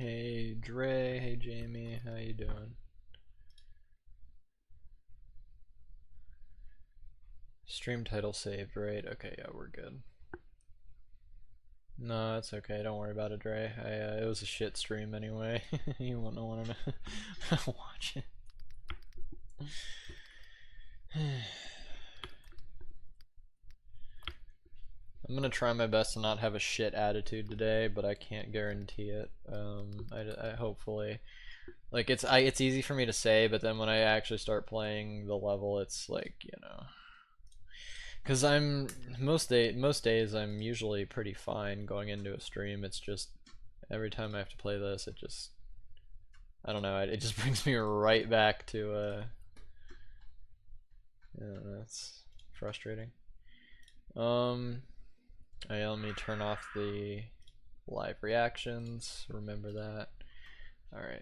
Hey Dre, hey Jamie, how you doing? Stream title saved, right? Okay, yeah, we're good. No, it's okay. Don't worry about it, Dre. It was a shit stream anyway. You wouldn't want to watch it. I'm gonna try my best to not have a shit attitude today, but I can't guarantee it. I hopefully, like it's easy for me to say, but then when I actually start playing the level, it's like, you know. Because I'm most days I'm usually pretty fine going into a stream. It's just every time I have to play this, it just, I don't know. It just brings me right back to yeah, that's frustrating. Let me turn off the live reactions. Remember that. All right.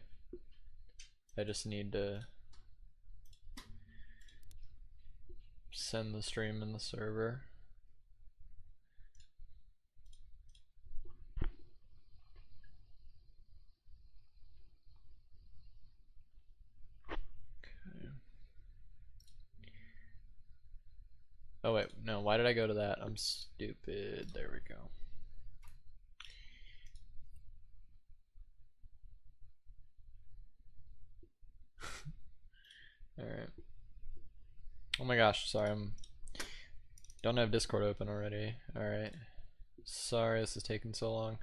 I just need to send the stream in the server. Okay. Oh wait, no, why did I go to that? I'm stupid. There we go. Alright. Oh my gosh, sorry, don't have Discord open already. Alright. Sorry this is taking so long.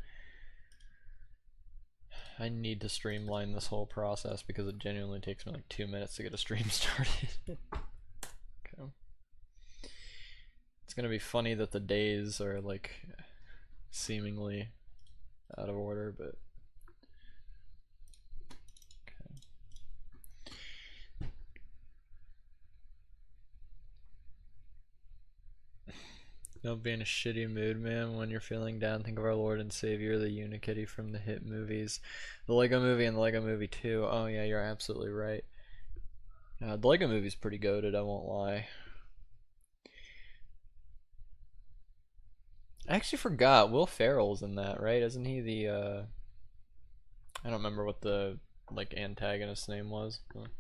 I need to streamline this whole process because it genuinely takes me like 2 minutes to get a stream started. Okay. It's gonna be funny that the days are like seemingly out of order, but don't be in a shitty mood, man. When you're feeling down, think of our Lord and Savior, the Unikitty from the hit movies. The Lego Movie and the Lego Movie 2. Oh yeah, you're absolutely right. The Lego Movie's pretty goated, I won't lie. I actually forgot, Will Ferrell's in that, right? Isn't he the, I don't remember what the, like, antagonist's name was. Alright.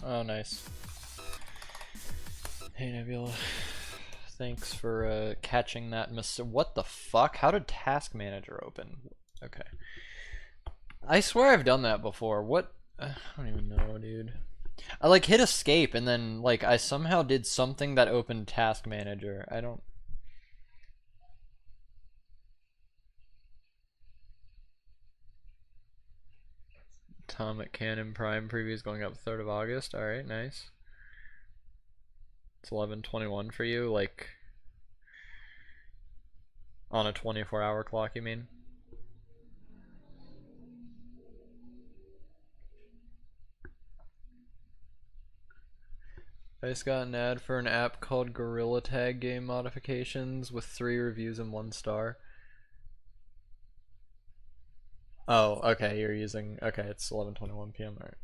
Oh, nice. Hey, Nebula. Thanks for catching that miss. What the fuck? How did Task Manager open? Okay. I swear I've done that before. What? I don't even know, dude. I like hit escape and then like I somehow did something that opened Task Manager. I don't. Atomic Cannon Prime preview is going up 3rd of August. Alright, nice. It's 11:21 for you, like on a 24-hour clock, you mean? I just got an ad for an app called Gorilla Tag Game Modifications with 3 reviews and 1 star. Oh, okay, you're using, okay, it's 11:21 p.m. Alright.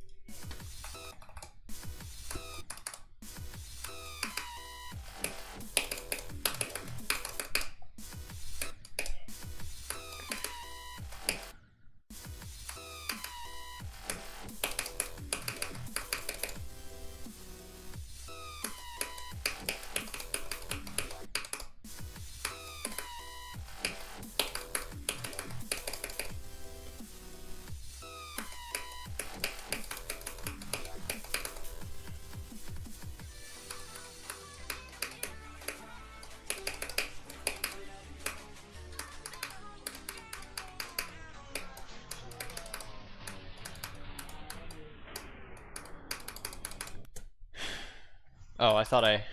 Oh, I thought I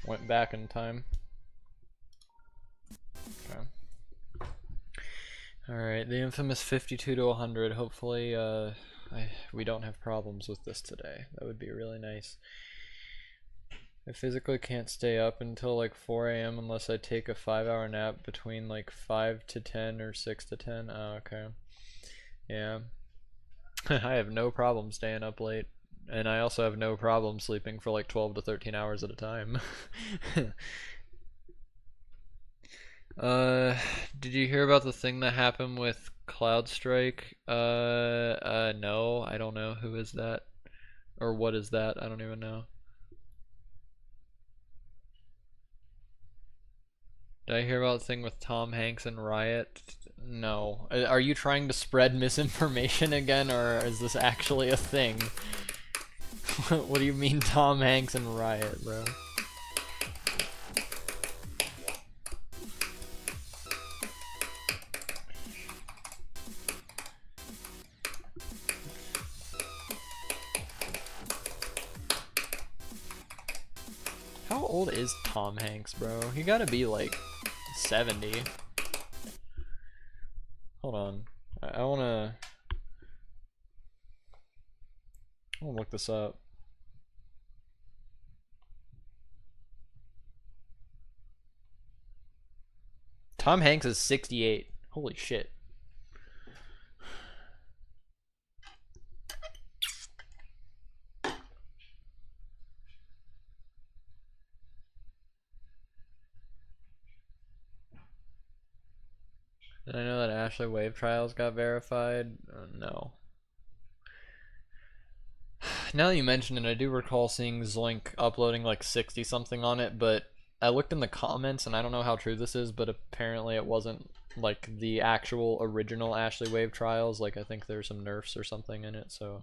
went back in time. Okay. Alright, the infamous 52 to 100. Hopefully, we don't have problems with this today. That would be really nice. I physically can't stay up until like 4 a.m. unless I take a 5-hour nap between like 5 to 10 or 6 to 10. Oh, okay. Yeah. I have no problem staying up late. And I also have no problem sleeping for like 12 to 13 hours at a time. Did you hear about the thing that happened with CloudStrike? No, I don't know. Who is that? Or what is that? I don't even know. Did I hear about the thing with Tom Hanks and Riot? No. Are you trying to spread misinformation again, or is this actually a thing? What do you mean Tom Hanks and Riot, bro? How old is Tom Hanks, bro? He gotta be like 70. Hold on. I wanna look this up. Tom Hanks is 68. Holy shit. Did I know that Ashley Wave trials got verified? No. Now that you mention it, I do recall seeing Zoink uploading like 60 something on it, but I looked in the comments and I don't know how true this is, but apparently it wasn't like the actual original Ashley Wave trials. Like I think there's some nerfs or something in it, so.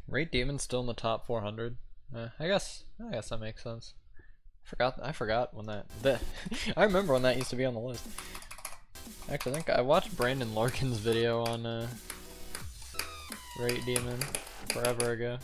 Rate Demon's still in the top 400. I guess that makes sense. I forgot when that I remember when that used to be on the list. Actually, I think I watched Brandon Larkin's video on Rate Demon forever ago.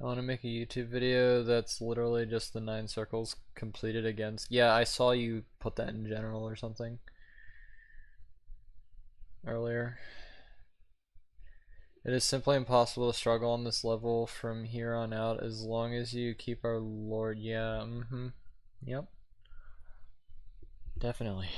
I want to make a YouTube video that's literally just the 9 circles completed against. Yeah, I saw you put that in general or something earlier. It is simply impossible to struggle on this level from here on out as long as you keep our Lord. Yeah, Yep. Definitely.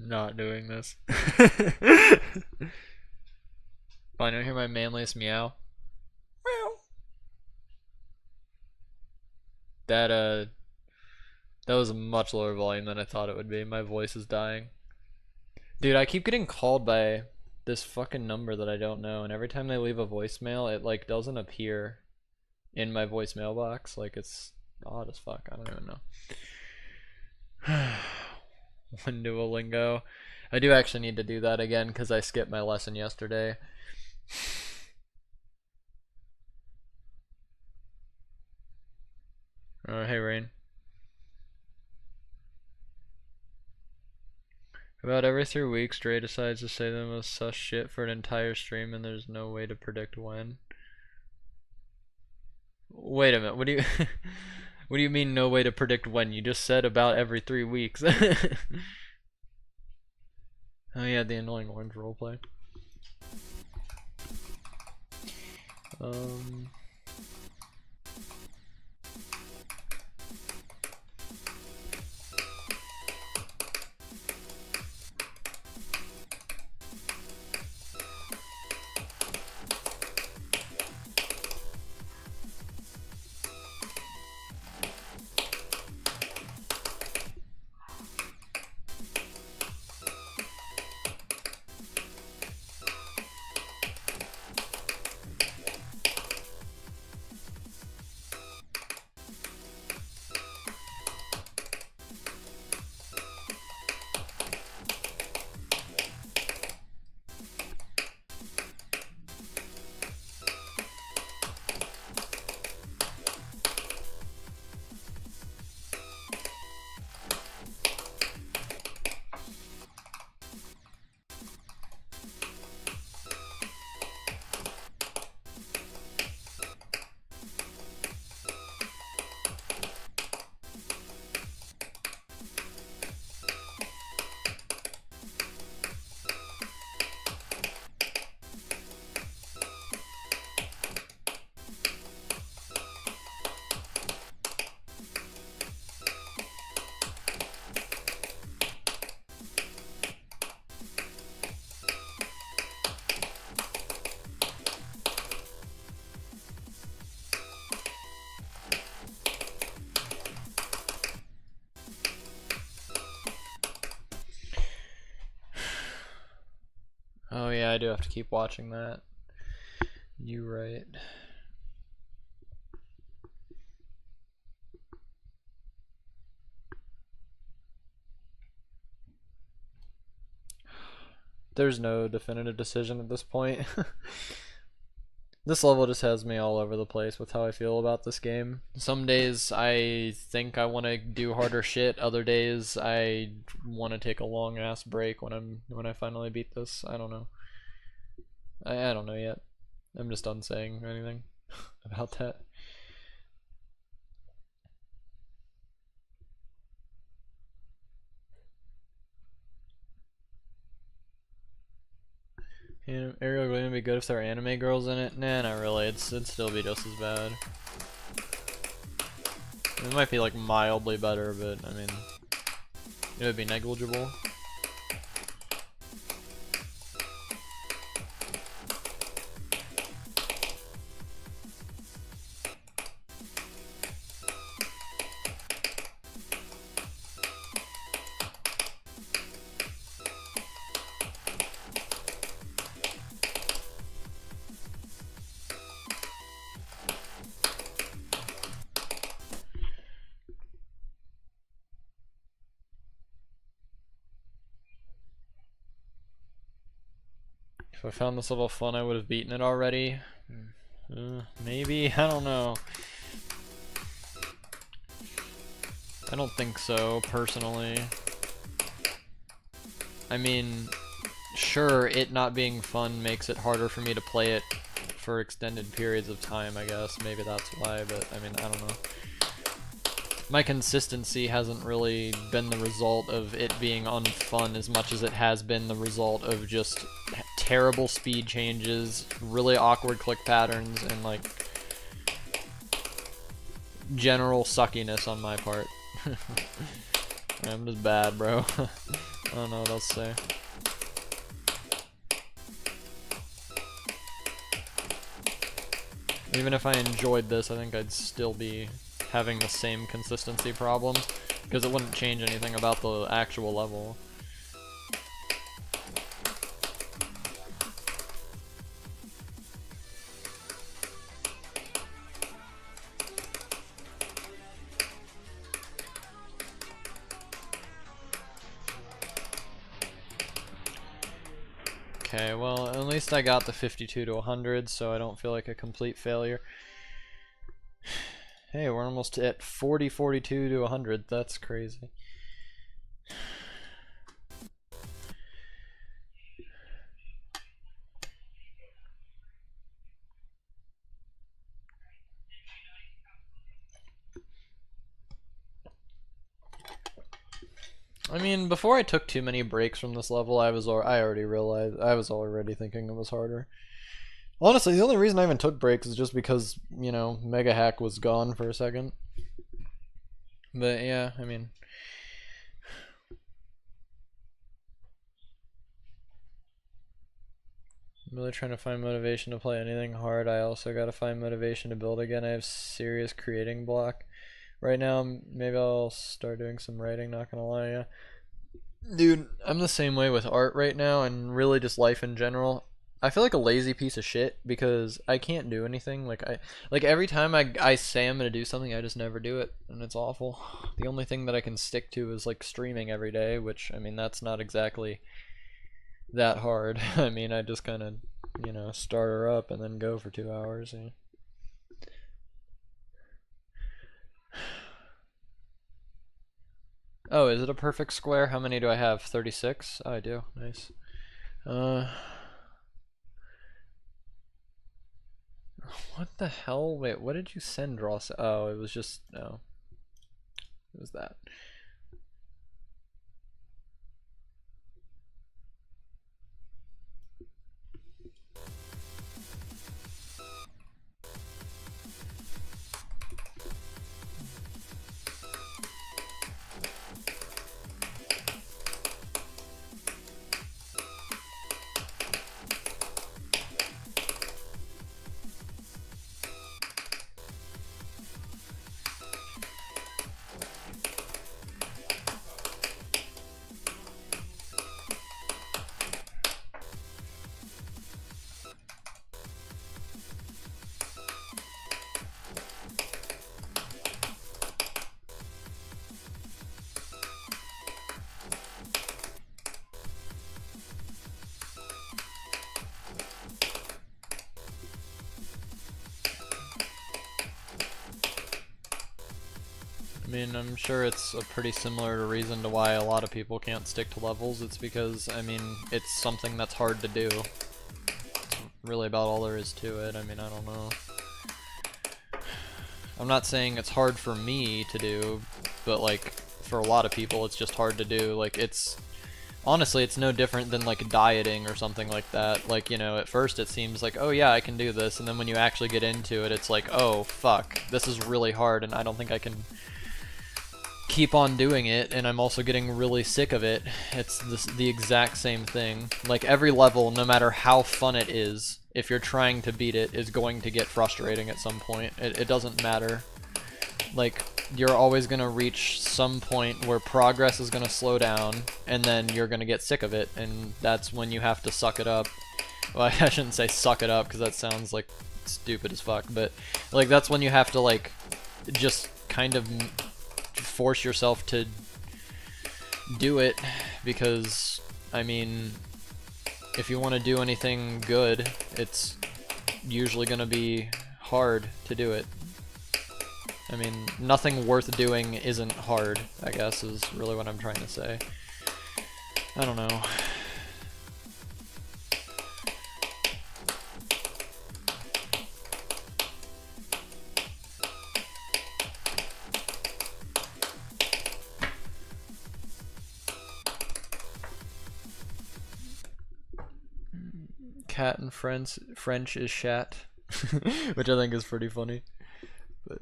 Not doing this. Fine, you hear my manliest meow? Meow. That was a much lower volume than I thought it would be. My voice is dying. Dude, I keep getting called by this fucking number that I don't know, and every time they leave a voicemail, it like doesn't appear in my voicemail box. Like it's odd as fuck. I don't even know. Duolingo. I do actually need to do that again because I skipped my lesson yesterday. Hey Rain. About every 3 weeks, Dre decides to say the most sus shit for an entire stream, and there's no way to predict when. Wait a minute. What do you what do you mean no way to predict when? You just said about every 3 weeks. Oh yeah, the annoying orange roleplay. Oh yeah, I do have to keep watching that. You right. There's no definitive decision at this point. This level just has me all over the place with how I feel about this game. Some days I think I want to do harder shit. Other days I want to take a long ass break when I finally beat this. I don't know. I don't know yet. I'm just done saying anything about that. Ariel going to be good if there are anime girls in it? Nah, not really. It'd still be just as bad. It might be like mildly better, but I mean, it would be negligible. If I found this level fun, I would have beaten it already. Maybe? I don't know. I don't think so, personally. I mean, sure, it not being fun makes it harder for me to play it for extended periods of time, I guess. Maybe that's why, but I mean, I don't know. My consistency hasn't really been the result of it being unfun as much as it has been the result of just terrible speed changes, really awkward click patterns, and like general suckiness on my part. I'm just bad, bro. I don't know what else to say. Even if I enjoyed this, I think I'd still be having the same consistency problems, because it wouldn't change anything about the actual level. Okay, well, at least I got the 52 to 100, so I don't feel like a complete failure. Hey, we're almost at 42 to 100. That's crazy. I mean, before I took too many breaks from this level, I already realized I was already thinking it was harder. Honestly, the only reason I even took breaks is just because, you know, Mega Hack was gone for a second. But yeah, I mean, I'm really trying to find motivation to play anything hard. I also gotta find motivation to build again. I have serious creating block right now. Maybe I'll start doing some writing, not gonna lie, yeah. Dude, I'm the same way with art right now, and really just life in general. I feel like a lazy piece of shit because I can't do anything. Like every time I say I'm gonna do something, I just never do it, and it's awful. The only thing that I can stick to is like streaming every day, which I mean that's not exactly that hard. I mean I just kind of, you know, start her up and then go for 2 hours. Yeah. Oh, is it a perfect square? How many do I have? 36? Oh, I do. Nice. What the hell? Wait, what did you send, Ross? Oh, it was just, no. It was that. I mean, I'm sure it's a pretty similar reason to why a lot of people can't stick to levels. It's because, I mean, it's something that's hard to do. It's really about all there is to it. I mean, I don't know. I'm not saying it's hard for me to do, but like, for a lot of people it's just hard to do. Like, it's honestly, it's no different than like dieting or something like that. Like, you know, at first it seems like, oh yeah, I can do this, and then when you actually get into it, it's like, oh fuck, this is really hard, and I don't think I can keep on doing it, and I'm also getting really sick of it. It's the exact same thing. Like, every level, no matter how fun it is, if you're trying to beat it, is going to get frustrating at some point. It doesn't matter. Like, you're always going to reach some point where progress is going to slow down, and then you're going to get sick of it, and that's when you have to suck it up. Well, I shouldn't say suck it up, because that sounds like stupid as fuck, but like, that's when you have to like just kind of force yourself to do it, because I mean, if you want to do anything good, it's usually going to be hard to do it. I mean, nothing worth doing isn't hard, I guess, is really what I'm trying to say. I don't know. Cat in French is chat, which I think is pretty funny. But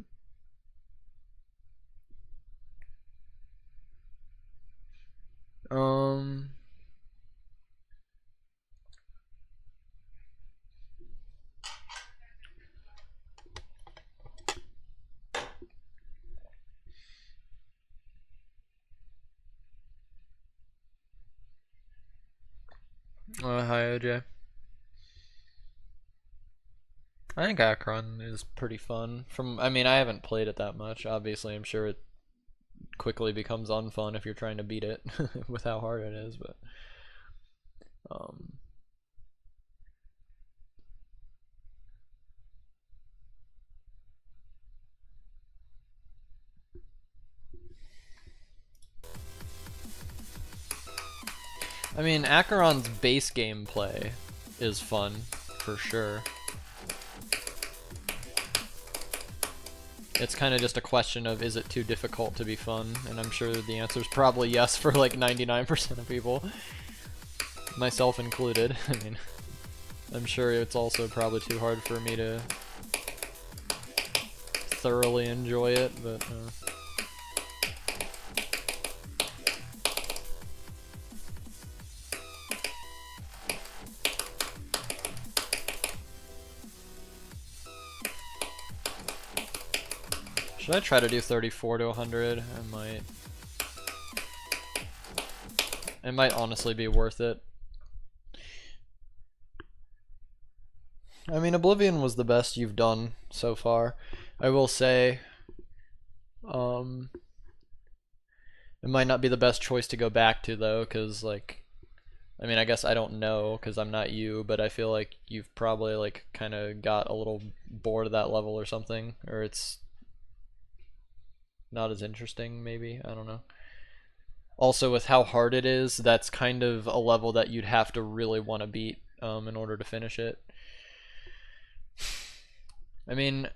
hi OJ. I think Akron is pretty fun. I mean, I haven't played it that much. Obviously, I'm sure it quickly becomes unfun if you're trying to beat it with how hard it is, but um I mean, Acheron's base gameplay is fun, for sure. It's kind of just a question of, is it too difficult to be fun? And I'm sure the answer is probably yes for like 99% of people. Myself included. I mean, I'm sure it's also probably too hard for me to thoroughly enjoy it, but should I try to do 34 to 100? I might. It might honestly be worth it. I mean, Oblivion was the best you've done so far. I will say, it might not be the best choice to go back to, though, because, like, I mean, I guess I don't know, because I'm not you, but I feel like you've probably, like, kind of got a little bored of that level or something, or it's not as interesting, maybe, I don't know. Also, with how hard it is, that's kind of a level that you'd have to really want to beat in order to finish it. I mean,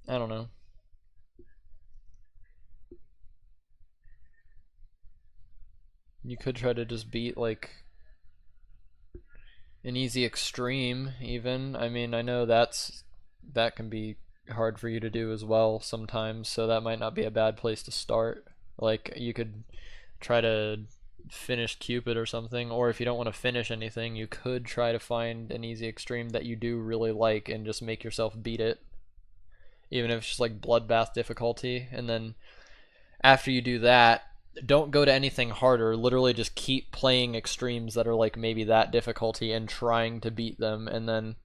I don't know. You could try to just beat, like, an easy extreme, even. I mean, I know that can be hard for you to do as well sometimes, so that might not be a bad place to start. Like, you could try to finish Cupid or something, or if you don't want to finish anything, you could try to find an easy extreme that you do really like and just make yourself beat it, even if it's just like bloodbath difficulty. And then after you do that, don't go to anything harder. Literally just keep playing extremes that are like maybe that difficulty and trying to beat them, and then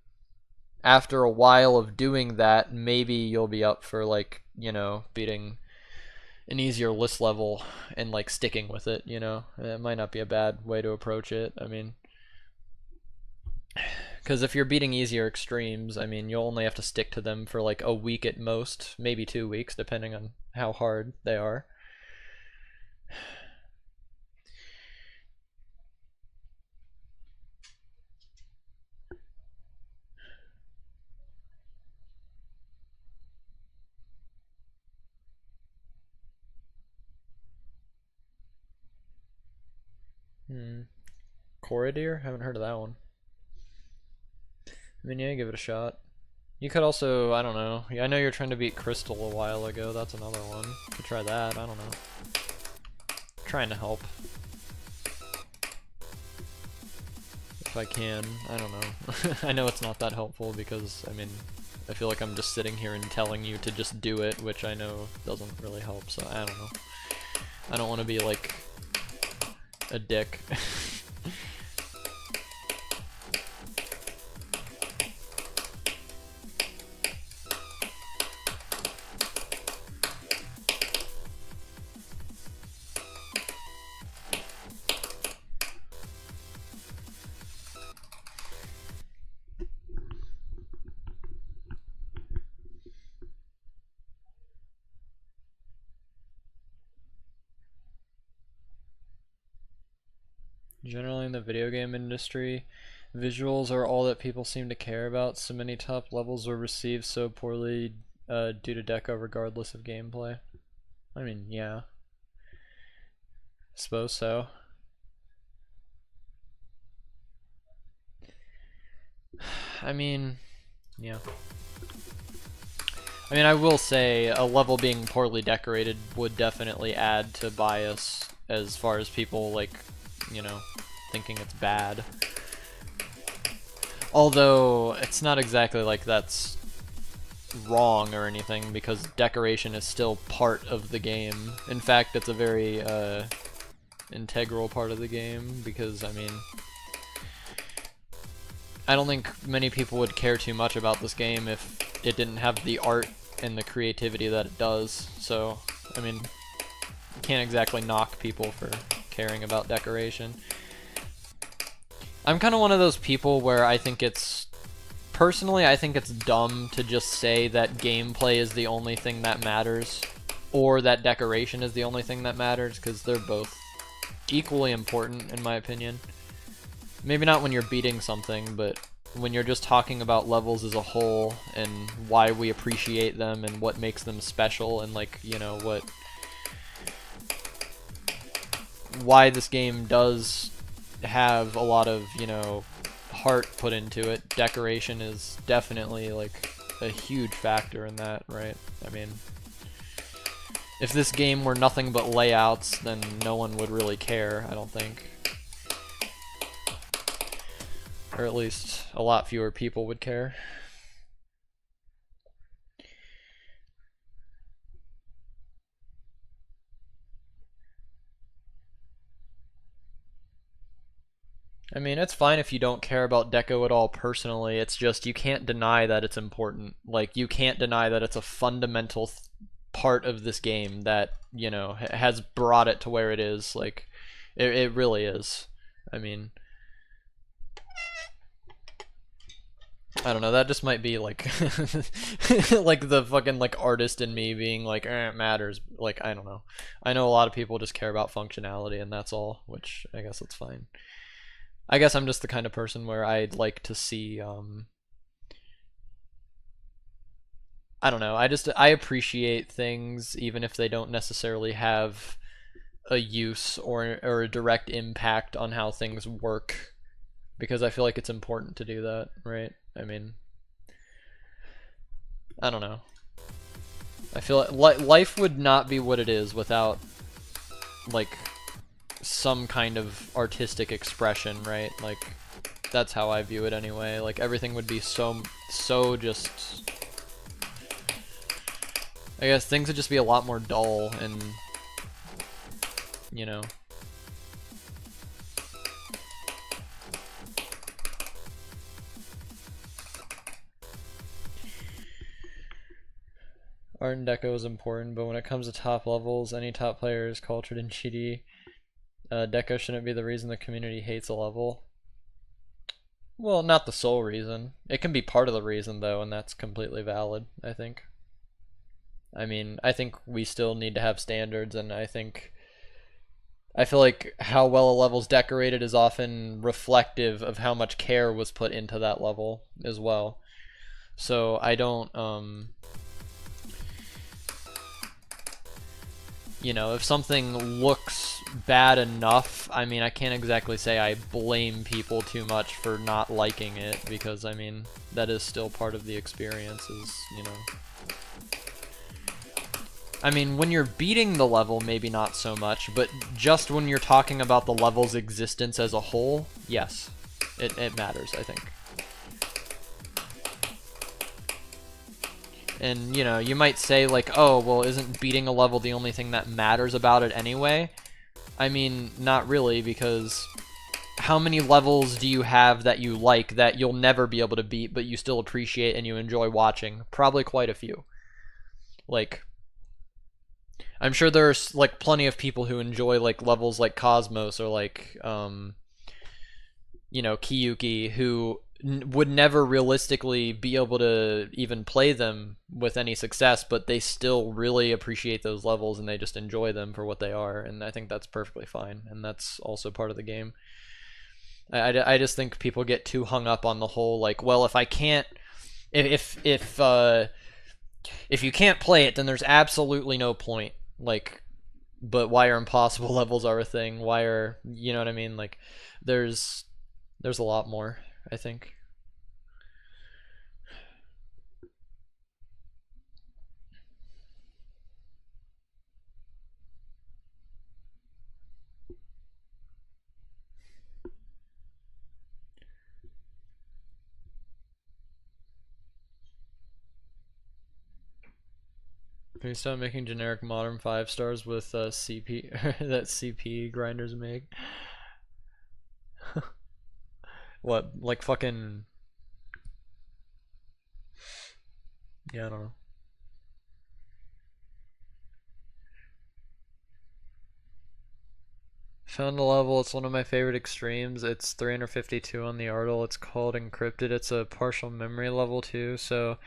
after a while of doing that, maybe you'll be up for, like, you know, beating an easier list level and like sticking with it, you know. It might not be a bad way to approach it. I mean, because if you're beating easier extremes, I mean, you'll only have to stick to them for like a week at most, maybe 2 weeks, depending on how hard they are. Corridor? Haven't heard of that one. I mean, yeah, give it a shot. You could also, I don't know. I know you're trying to beat Crystal a while ago. That's another one. You could try that. I don't know. Trying to help. If I can. I don't know. I know it's not that helpful because, I mean, I feel like I'm just sitting here and telling you to just do it, which I know doesn't really help, so I don't know. I don't want to be like a dick. Generally in the video game industry, visuals are all that people seem to care about. So many top levels are received so poorly due to deco regardless of gameplay. I mean, yeah. Suppose so. I mean, yeah. I mean, I will say a level being poorly decorated would definitely add to bias as far as people, like, you know, thinking it's bad. Although, it's not exactly like that's wrong or anything, because decoration is still part of the game. In fact, it's a very integral part of the game, because, I mean, I don't think many people would care too much about this game if it didn't have the art and the creativity that it does. So, I mean, you can't exactly knock people for caring about decoration. I'm kind of one of those people where I think it's, personally, I think it's dumb to just say that gameplay is the only thing that matters, or that decoration is the only thing that matters, because they're both equally important, in my opinion. Maybe not when you're beating something, but when you're just talking about levels as a whole, and why we appreciate them, and what makes them special, and, like, you know, why this game does have a lot of, you know, heart put into it. Decoration is definitely, like, a huge factor in that, right? I mean, if this game were nothing but layouts, then no one would really care, I don't think. Or at least a lot fewer people would care. I mean, it's fine if you don't care about deco at all personally, it's just you can't deny that it's important. Like, you can't deny that it's a fundamental part of this game that, you know, has brought it to where it is. Like, it really is. I mean, I don't know, that just might be like like the fucking like artist in me being like, it matters. Like, I don't know. I know a lot of people just care about functionality and that's all, which I guess that's fine. I guess I'm just the kind of person where I'd like to see I don't know, I appreciate things even if they don't necessarily have a use or a direct impact on how things work, because I feel like it's important to do that, right? I mean, I don't know. I feel like life would not be what it is without, like, some kind of artistic expression, right? Like, that's how I view it anyway. Like, everything would be so just, I guess things would just be a lot more dull and, you know. Art and deco is important, but when it comes to top levels, any top player is cultured and cheaty. Deco shouldn't be the reason the community hates a level. Well, not the sole reason. It can be part of the reason, though, and that's completely valid, I think. I mean, I think we still need to have standards, and I feel like how well a level's decorated is often reflective of how much care was put into that level as well. So I don't, you know, if something looks bad enough. I mean, I can't exactly say I blame people too much for not liking it, because, I mean, that is still part of the experience, is, you know. I mean, when you're beating the level, maybe not so much, but just when you're talking about the level's existence as a whole, yes, it matters, I think. And, you know, you might say, like, oh, well, isn't beating a level the only thing that matters about it anyway? I mean, not really, because how many levels do you have that you like that you'll never be able to beat, but you still appreciate and you enjoy watching? Probably quite a few. Like, I'm sure there's, like, plenty of people who enjoy, like, levels like Cosmos or, like, you know, Kiyuki, who would never realistically be able to even play them with any success, but they still really appreciate those levels and they just enjoy them for what they are, and I think that's perfectly fine, and that's also part of the game. I just think people get too hung up on the whole, like, well, if I can't, if you can't play it, then there's absolutely no point. Like, but why are impossible levels are a thing? Why are, you know what I mean? Like, there's a lot more, I think. Can we stop making generic modern 5 stars with CP that CP grinders make? What, like fucking, yeah, I don't know. Found a level, it's one of my favorite extremes. It's 352 on the Artle. It's called Encrypted. It's a partial memory level too, so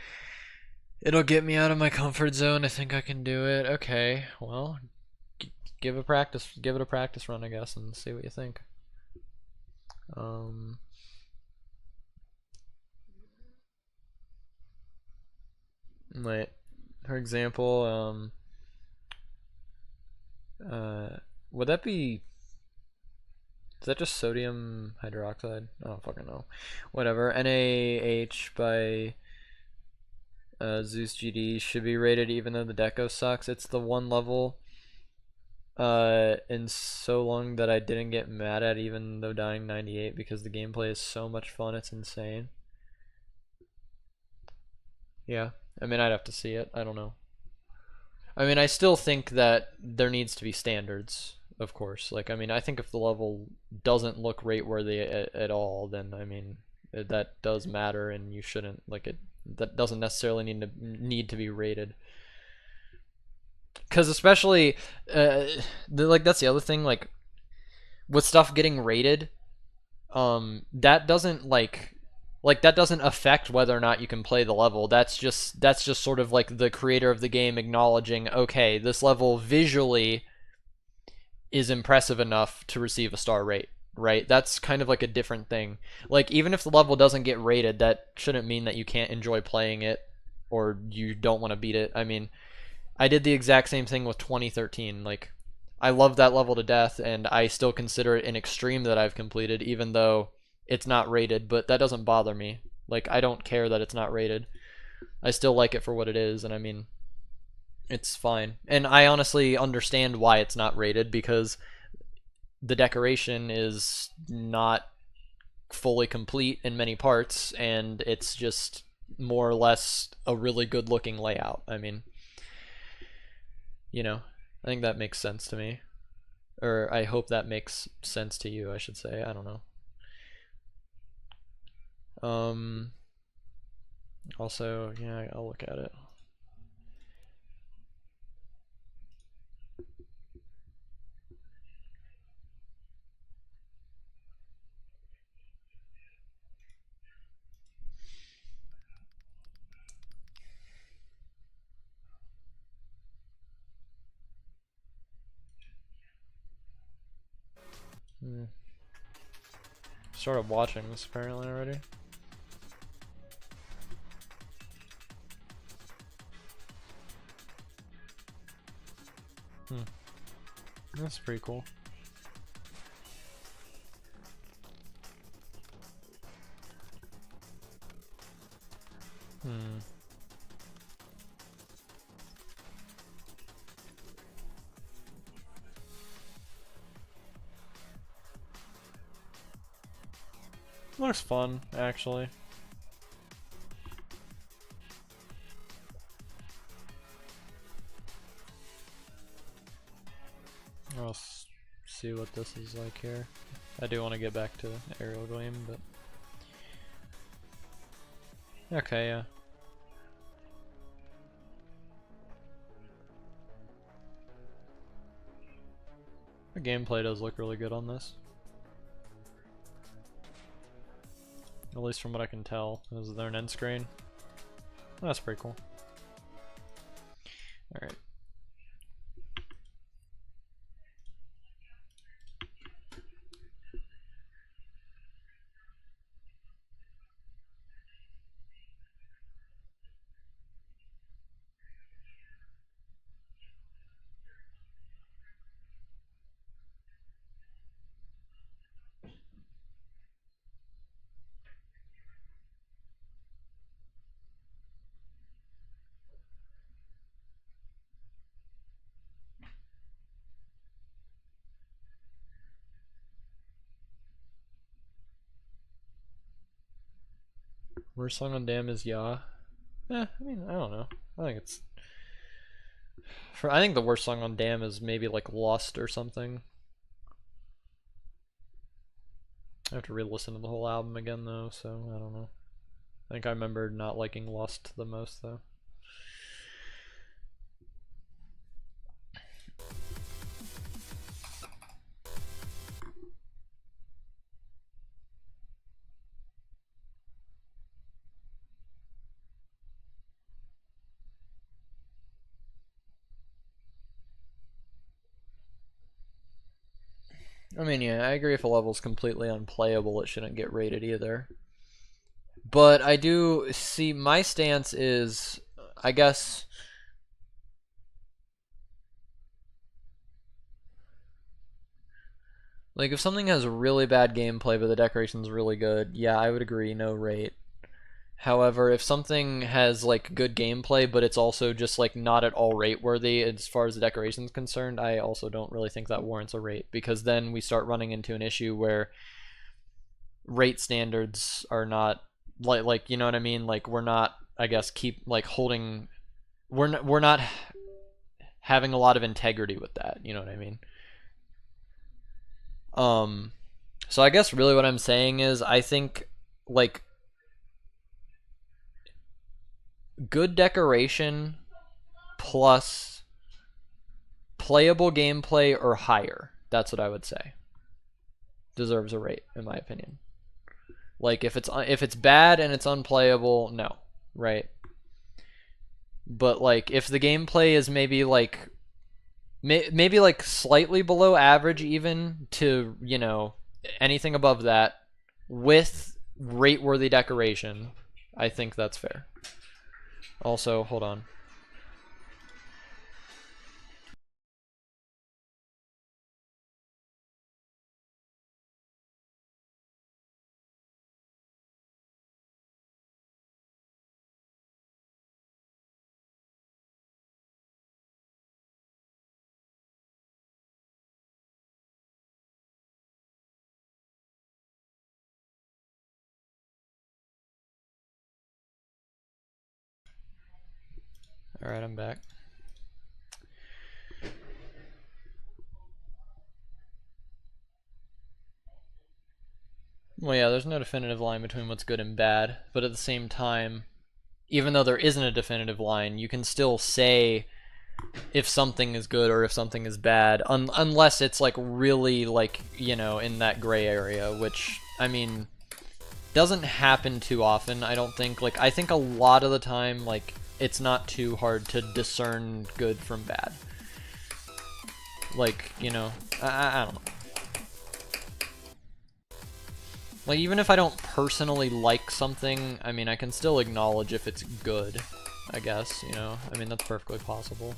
it'll get me out of my comfort zone. I think I can do it. Okay, well, give it a practice run, I guess, and see what you think. Wait, for example, would that be, is that just sodium hydroxide? I don't fucking know. Whatever. NaH by Zeus GD should be rated even though the deco sucks. It's the one level in so long that I didn't get mad at even though dying 98 because the gameplay is so much fun, it's insane. Yeah, I mean, I'd have to see it. I don't know. I mean, I still think that there needs to be standards, of course. Like, I mean, I think if the level doesn't look rate worthy at all, then I mean, that does matter, and you shouldn't, like, it, that doesn't necessarily need to be rated. Because especially, like, that's the other thing, like, with stuff getting rated, that doesn't, like that doesn't affect whether or not you can play the level. That's just sort of like the creator of the game acknowledging, okay, this level visually is impressive enough to receive a star rate, right? That's kind of like a different thing. Like, even if the level doesn't get rated, that shouldn't mean that you can't enjoy playing it or you don't want to beat it. I mean, I did the exact same thing with 2013. Like, I love that level to death, and I still consider it an extreme that I've completed, even though it's not rated, but that doesn't bother me. Like, I don't care that it's not rated. I still like it for what it is, and I mean, it's fine. And I honestly understand why it's not rated, because the decoration is not fully complete in many parts, and it's just more or less a really good looking layout. I mean, you know, I think that makes sense to me. Or I hope that makes sense to you, I should say. I don't know. Also, yeah, I'll look at it. Started watching this apparently already. That's pretty cool. Hmm. Looks fun, actually. I'll see what this is like here. I do want to get back to Aerial Gleam, but... Okay, yeah. The gameplay does look really good on this. At least from what I can tell. Is there an end screen? Oh, that's pretty cool. Alright. Worst song on Damn is Ya. I mean, I don't know. I think it's... I think the worst song on Damn is maybe like Lost or something. I have to re-listen to the whole album again though, so I don't know. I think I remember not liking Lost the most though. I mean, yeah, I agree if a level's completely unplayable, it shouldn't get rated either. But I do see, my stance is, I guess, like if something has really bad gameplay but the decoration's really good, yeah, I would agree, no rate. However, if something has like good gameplay but it's also just like not at all rate worthy as far as the decoration's concerned, I also don't really think that warrants a rate, because then we start running into an issue where rate standards are not like you know what I mean, like we're not, I guess, keep like holding, we're not having a lot of integrity with that, you know what I mean? So I guess really what I'm saying is I think like good decoration plus playable gameplay or higher, that's what I would say deserves a rate in my opinion. Like if it's bad and it's unplayable, no, right? But like if the gameplay is maybe like slightly below average even to, you know, anything above that with rate worthy decoration, I think that's fair. Also, hold on. Alright, I'm back. Well, yeah, there's no definitive line between what's good and bad, but at the same time, even though there isn't a definitive line, you can still say if something is good or if something is bad, unless it's like really like, you know, in that gray area, which, I mean, doesn't happen too often, I don't think. Like, I think a lot of the time, like, it's not too hard to discern good from bad. Like, you know, I don't know. Like, even if I don't personally like something, I mean, I can still acknowledge if it's good, I guess, you know? I mean, that's perfectly possible.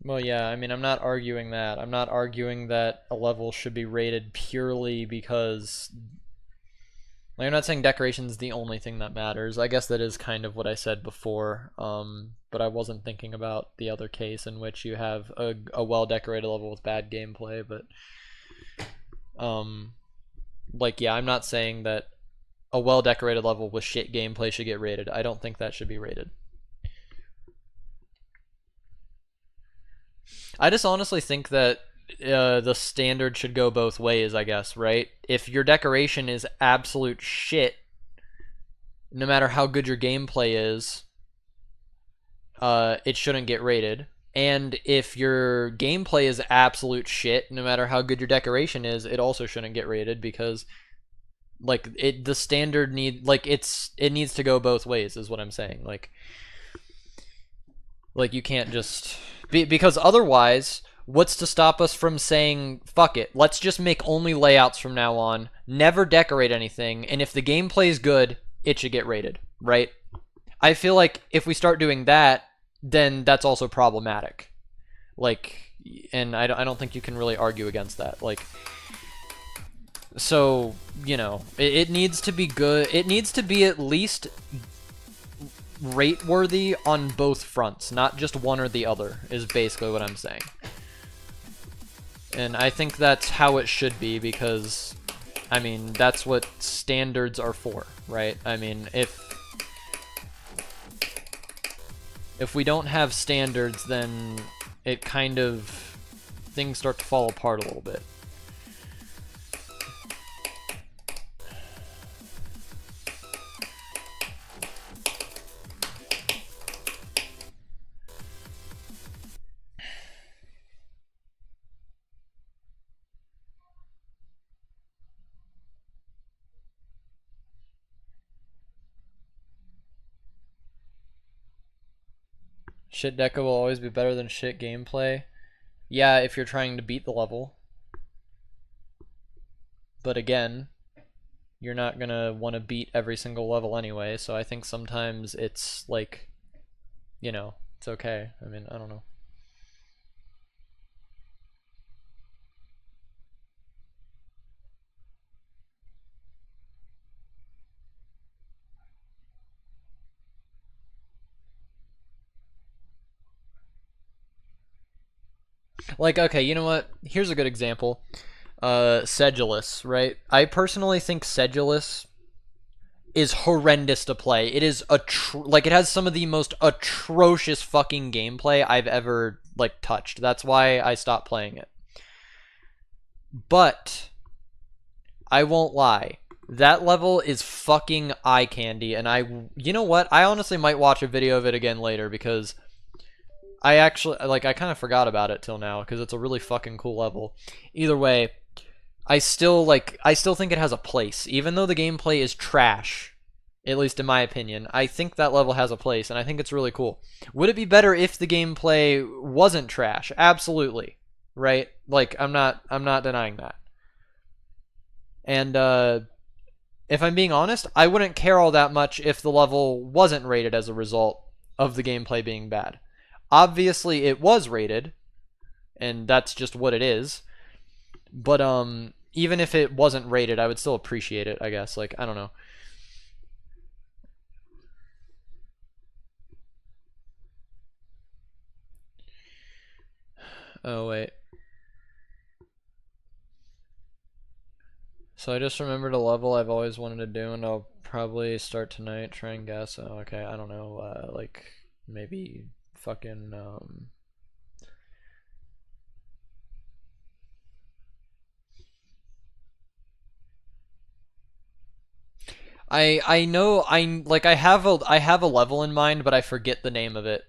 Well, yeah, I mean, I'm not arguing that. I'm not arguing that a level should be rated purely because, like, I'm not saying decoration's the only thing that matters. I guess that is kind of what I said before, but I wasn't thinking about the other case in which you have a well-decorated level with bad gameplay, but, like, yeah, I'm not saying that a well-decorated level with shit gameplay should get rated. I don't think that should be rated. I just honestly think that the standard should go both ways, I guess, right? If your decoration is absolute shit, no matter how good your gameplay is, it shouldn't get rated. And if your gameplay is absolute shit, no matter how good your decoration is, it also shouldn't get rated because like the standard it needs to go both ways is what I'm saying. Like you can't just because otherwise what's to stop us from saying fuck it, let's just make only layouts from now on, never decorate anything, and if the gameplay is good, it should get rated, right? I feel like if we start doing that, then that's also problematic. Like, and I don't think you can really argue against that. Like, so, you know, it needs to be good. It needs to be at least rate worthy on both fronts, not just one or the other, is basically what I'm saying. And I think that's how it should be because, I mean, that's what standards are for, right? I mean, if we don't have standards, then it kind of, things start to fall apart a little bit. Shit deco will always be better than shit gameplay. Yeah, if you're trying to beat the level. But again, you're not gonna want to beat every single level anyway, so I think sometimes it's like, you know, it's okay. I mean, I don't know. Like, okay, you know what? Here's a good example. Sedulous, right? I personally think Sedulous is horrendous to play. It is like it has some of the most atrocious fucking gameplay I've ever like touched. That's why I stopped playing it. But I won't lie. That level is fucking eye candy, and you know what? I honestly might watch a video of it again later because I actually, like, I kind of forgot about it till now because it's a really fucking cool level. Either way, I still think it has a place. Even though the gameplay is trash, at least in my opinion, I think that level has a place, and I think it's really cool. Would it be better if the gameplay wasn't trash? Absolutely. Right? Like, I'm not denying that. And, if I'm being honest, I wouldn't care all that much if the level wasn't rated as a result of the gameplay being bad. Obviously, it was rated, and that's just what it is. But even if it wasn't rated, I would still appreciate it, I guess. Like, I don't know. Oh, wait. So I just remembered a level I've always wanted to do, and I'll probably start tonight, try and guess. Oh, okay, I don't know, like, maybe fucking, I know I have a level in mind, but I forget the name of it.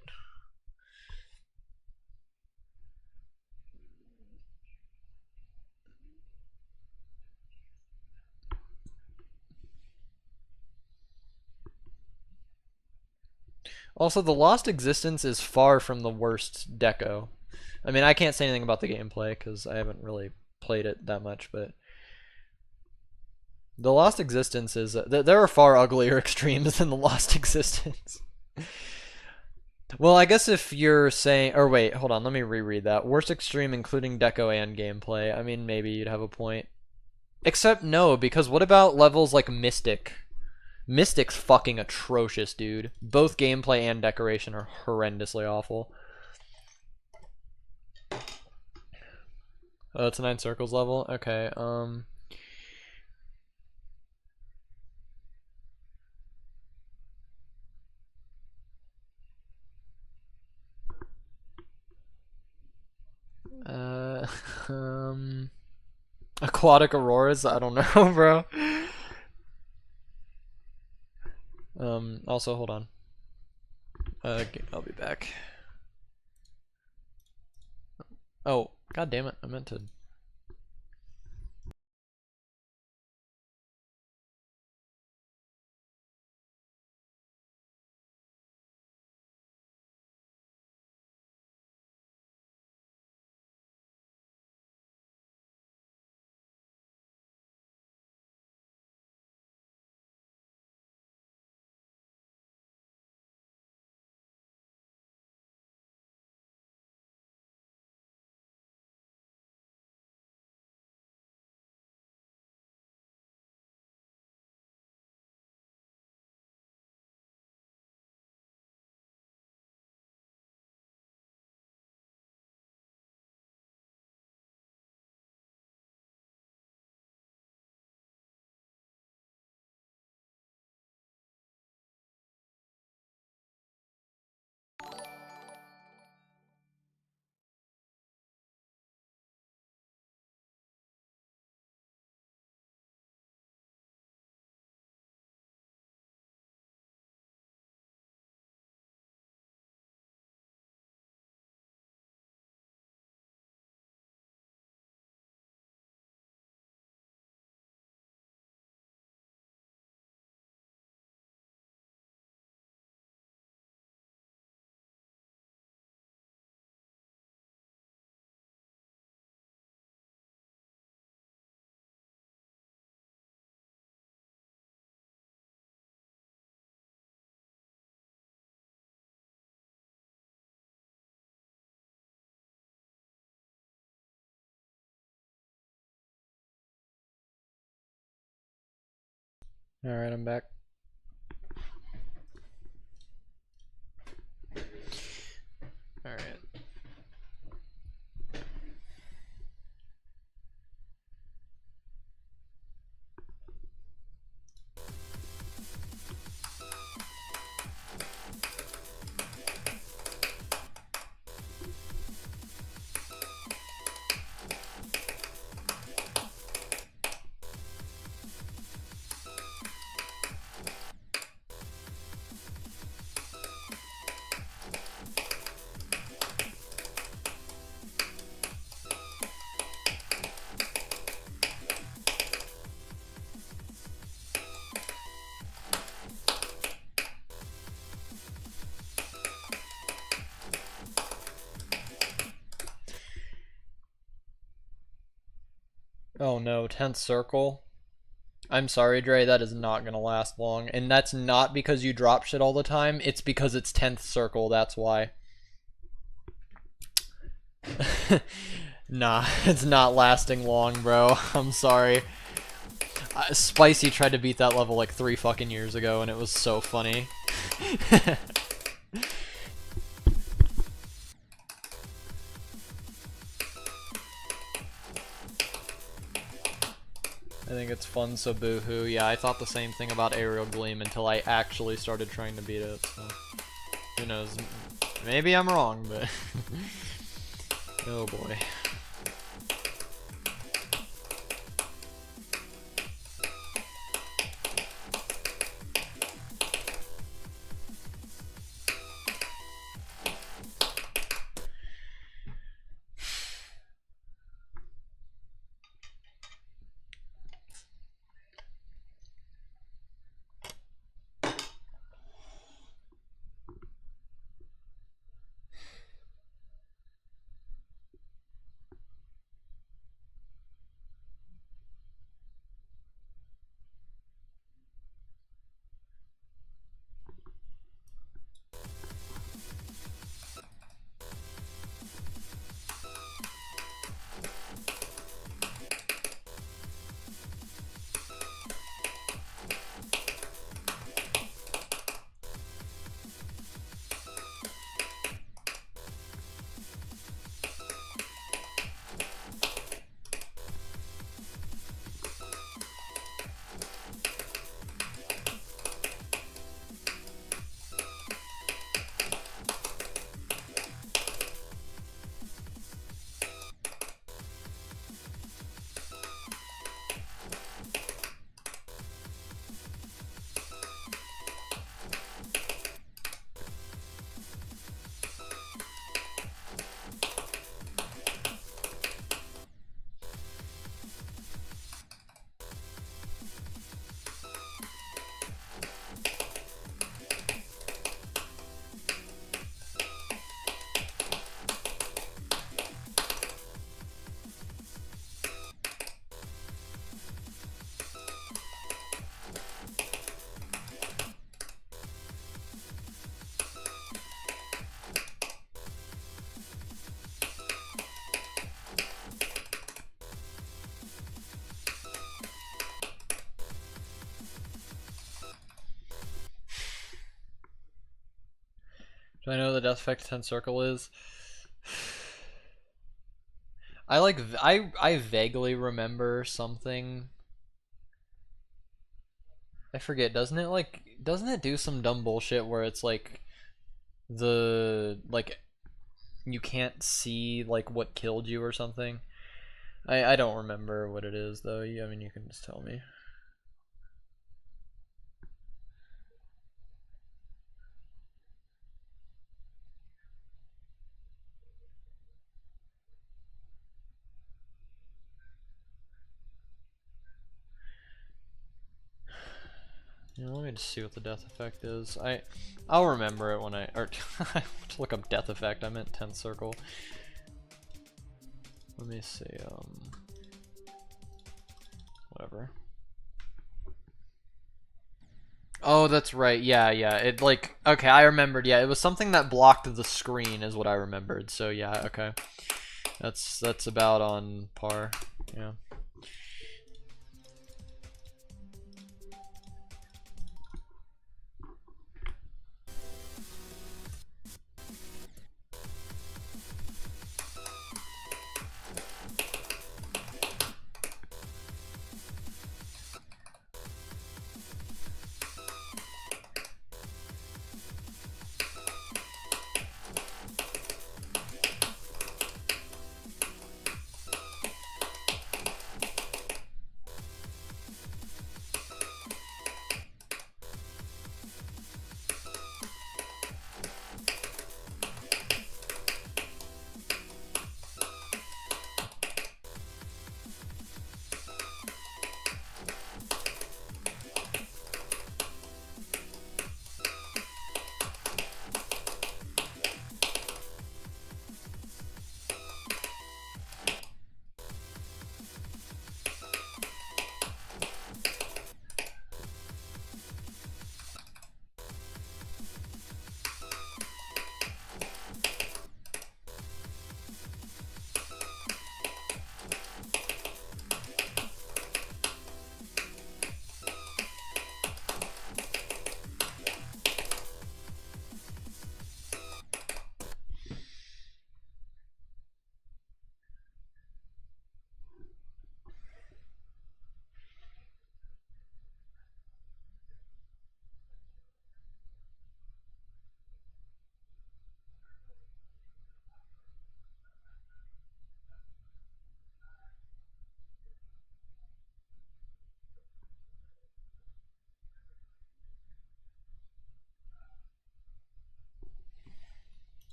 Also, the Lost Existence is far from the worst deco. I mean, I can't say anything about the gameplay because I haven't really played it that much, but the Lost Existence is there are far uglier extremes than the Lost Existence. Well, I guess if you're saying, or wait, hold on, let me reread that. Worst extreme, including deco and gameplay. I mean, maybe you'd have a point. Except no, because what about levels like Mystic? Mystic's fucking atrocious, dude. Both gameplay and decoration are horrendously awful. Oh, it's a 9 circles level? Okay, uh, um, Aquatic Auroras? I don't know, bro. Also, hold on. I'll be back. Oh, god damn it, I meant to... Alright, I'm back. Alright. Oh no, 10th circle. I'm sorry, Dre, that is not gonna last long. And that's not because you drop shit all the time, it's because it's 10th circle, that's why. Nah, it's not lasting long, bro. I'm sorry. Spicy tried to beat that level like 3 fucking years ago, and it was so funny. I think it's fun, so boo-hoo. Yeah, I thought the same thing about Aerial Gleam until I actually started trying to beat it, so... Who knows? Maybe I'm wrong, but... Oh boy. Do I know what the death effect 10 circle is? I vaguely remember something. I forget, doesn't it do some dumb bullshit where it's like you can't see like what killed you or something? I don't remember what it is though. I mean, you can just tell me. Yeah, let me just see what the death effect is. I'll remember it when or to look up death effect. I meant 10th circle. Let me see. Whatever. Oh, that's right. Yeah, yeah. It like okay, I remembered. Yeah, it was something that blocked the screen is what I remembered. So yeah, okay. That's about on par. Yeah.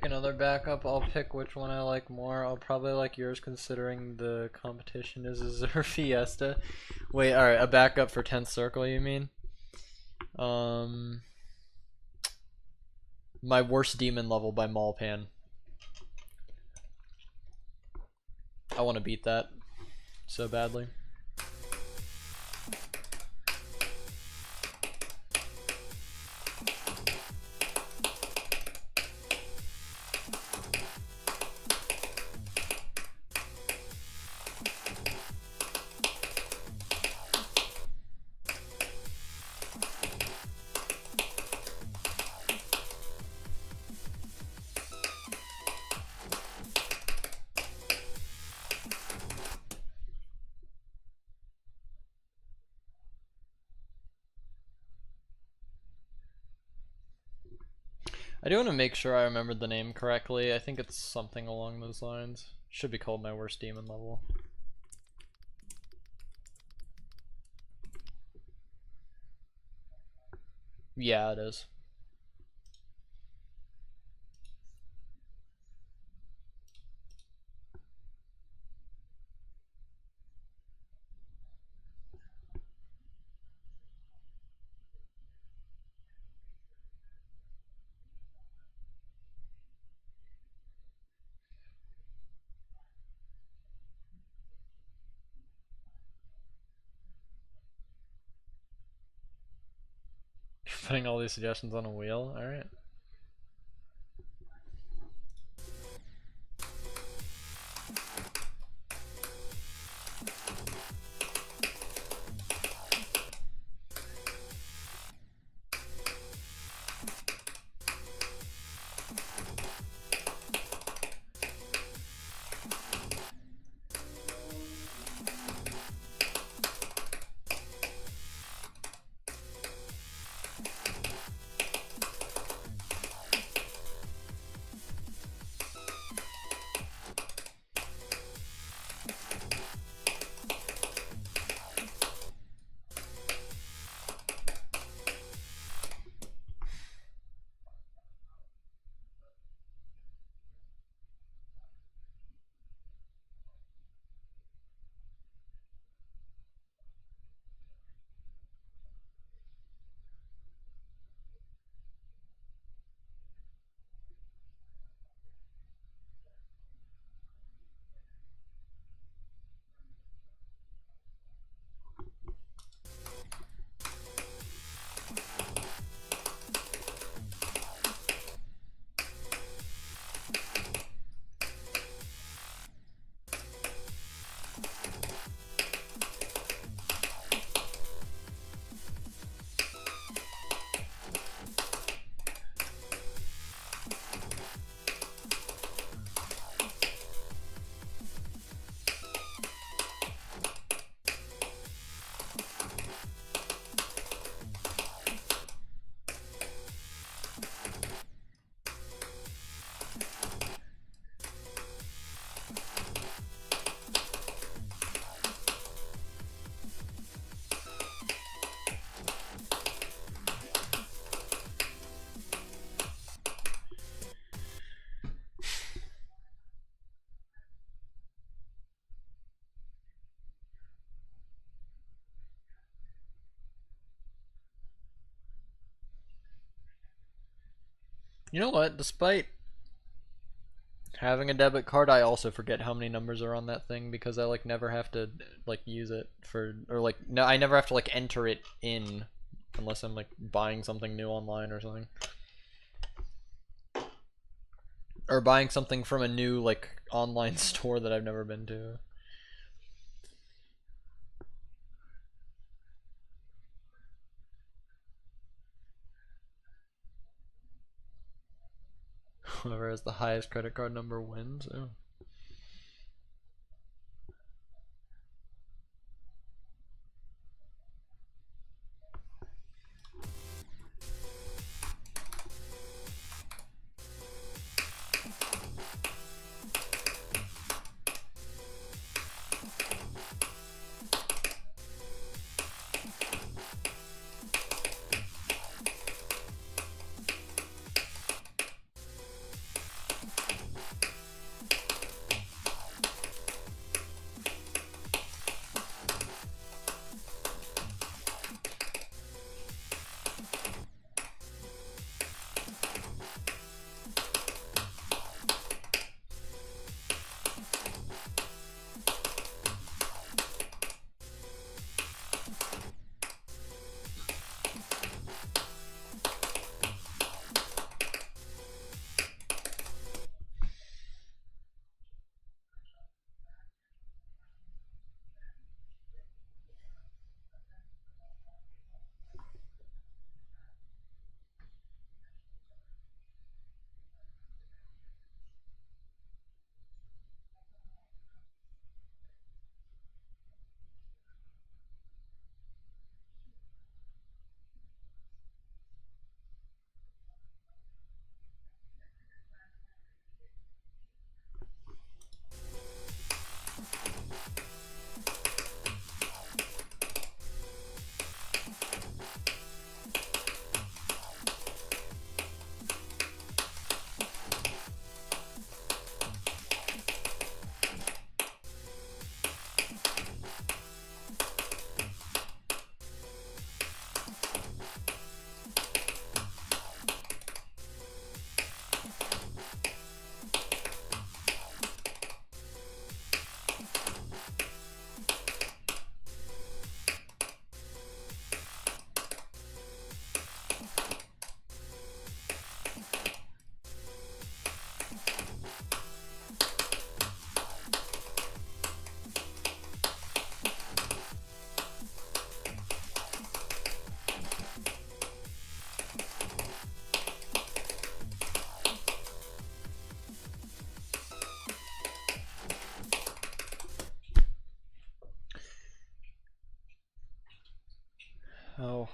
another backup, I'll pick which one I like more. I'll probably like yours considering the competition is a Zer Fiesta. Wait, alright, a backup for 10th Circle, you mean? My Worst Demon Level by Malpan. I want to beat that so badly. I do want to make sure I remembered the name correctly. I think it's something along those lines. Should be called My Worst Demon Level. Yeah, it is. Putting all these suggestions on a wheel, alright. You know what? Despite having a debit card, I also forget how many numbers are on that thing because I like never have to like use it for, or like no, I never have to like enter it in unless I'm like buying something new online or something. Or buying something from a new like online store that I've never been to. Whoever has the highest credit card number wins. Oh.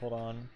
Hold on.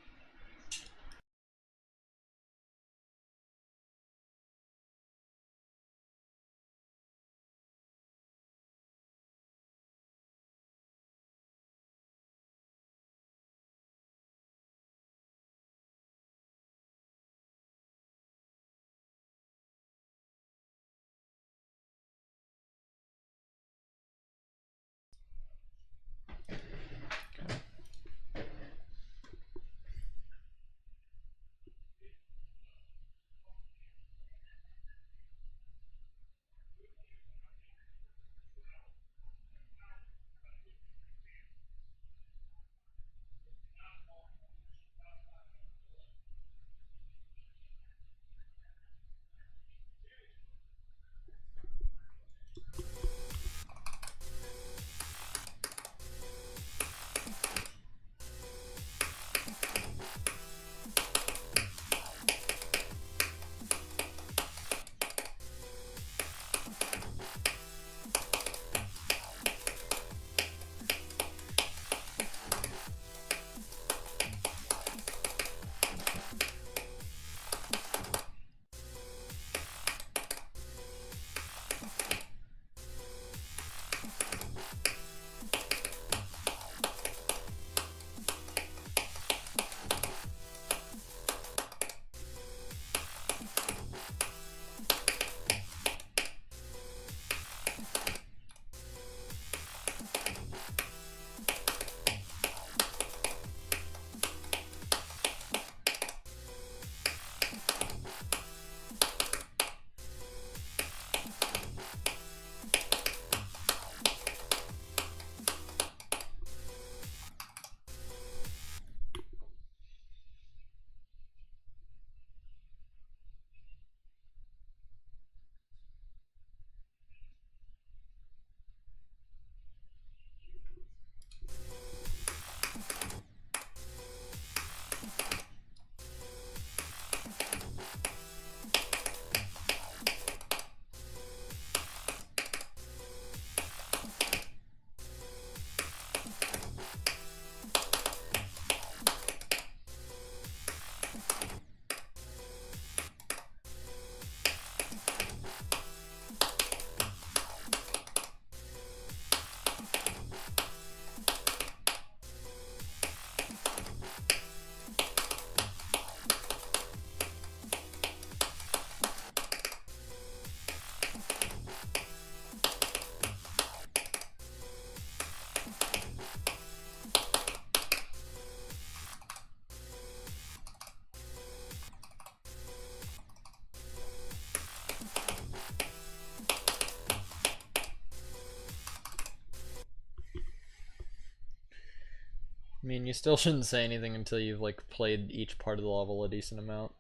I mean, you still shouldn't say anything until you've like played each part of the level a decent amount.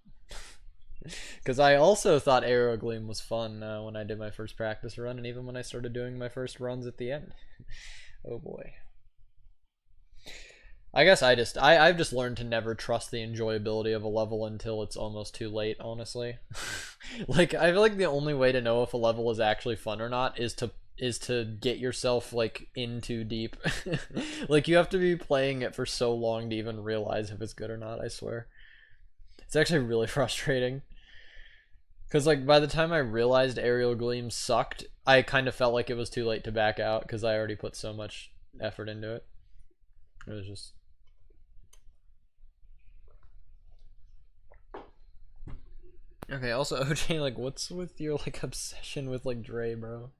Because I also thought Aero Gleam was fun when I did my first practice run, and even when I started doing my first runs at the end. Oh boy. I guess I've just learned to never trust the enjoyability of a level until it's almost too late, honestly. Like, I feel like the only way to know if a level is actually fun or not is to get yourself like in too deep. Like, you have to be playing it for so long to even realize if it's good or not, I swear. It's actually really frustrating. Because like by the time I realized Aerial Gleam sucked, I kind of felt like it was too late to back out because I already put so much effort into it. It was just... Okay, also OJ, like, what's with your like obsession with like Dre, bro?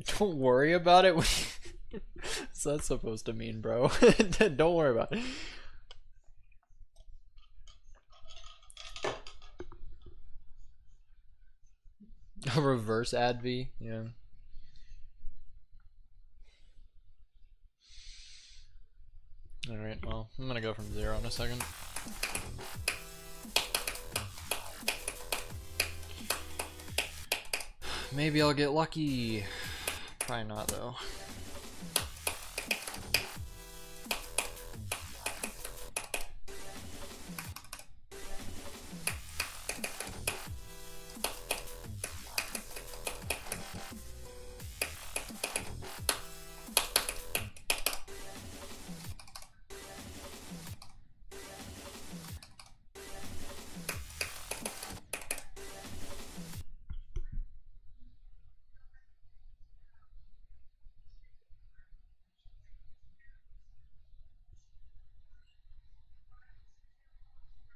Don't worry about it. What's that supposed to mean, bro? Don't worry about it. A reverse adv, yeah. Alright, well, I'm gonna go from 0 in a second. Maybe I'll get lucky. Probably not, though.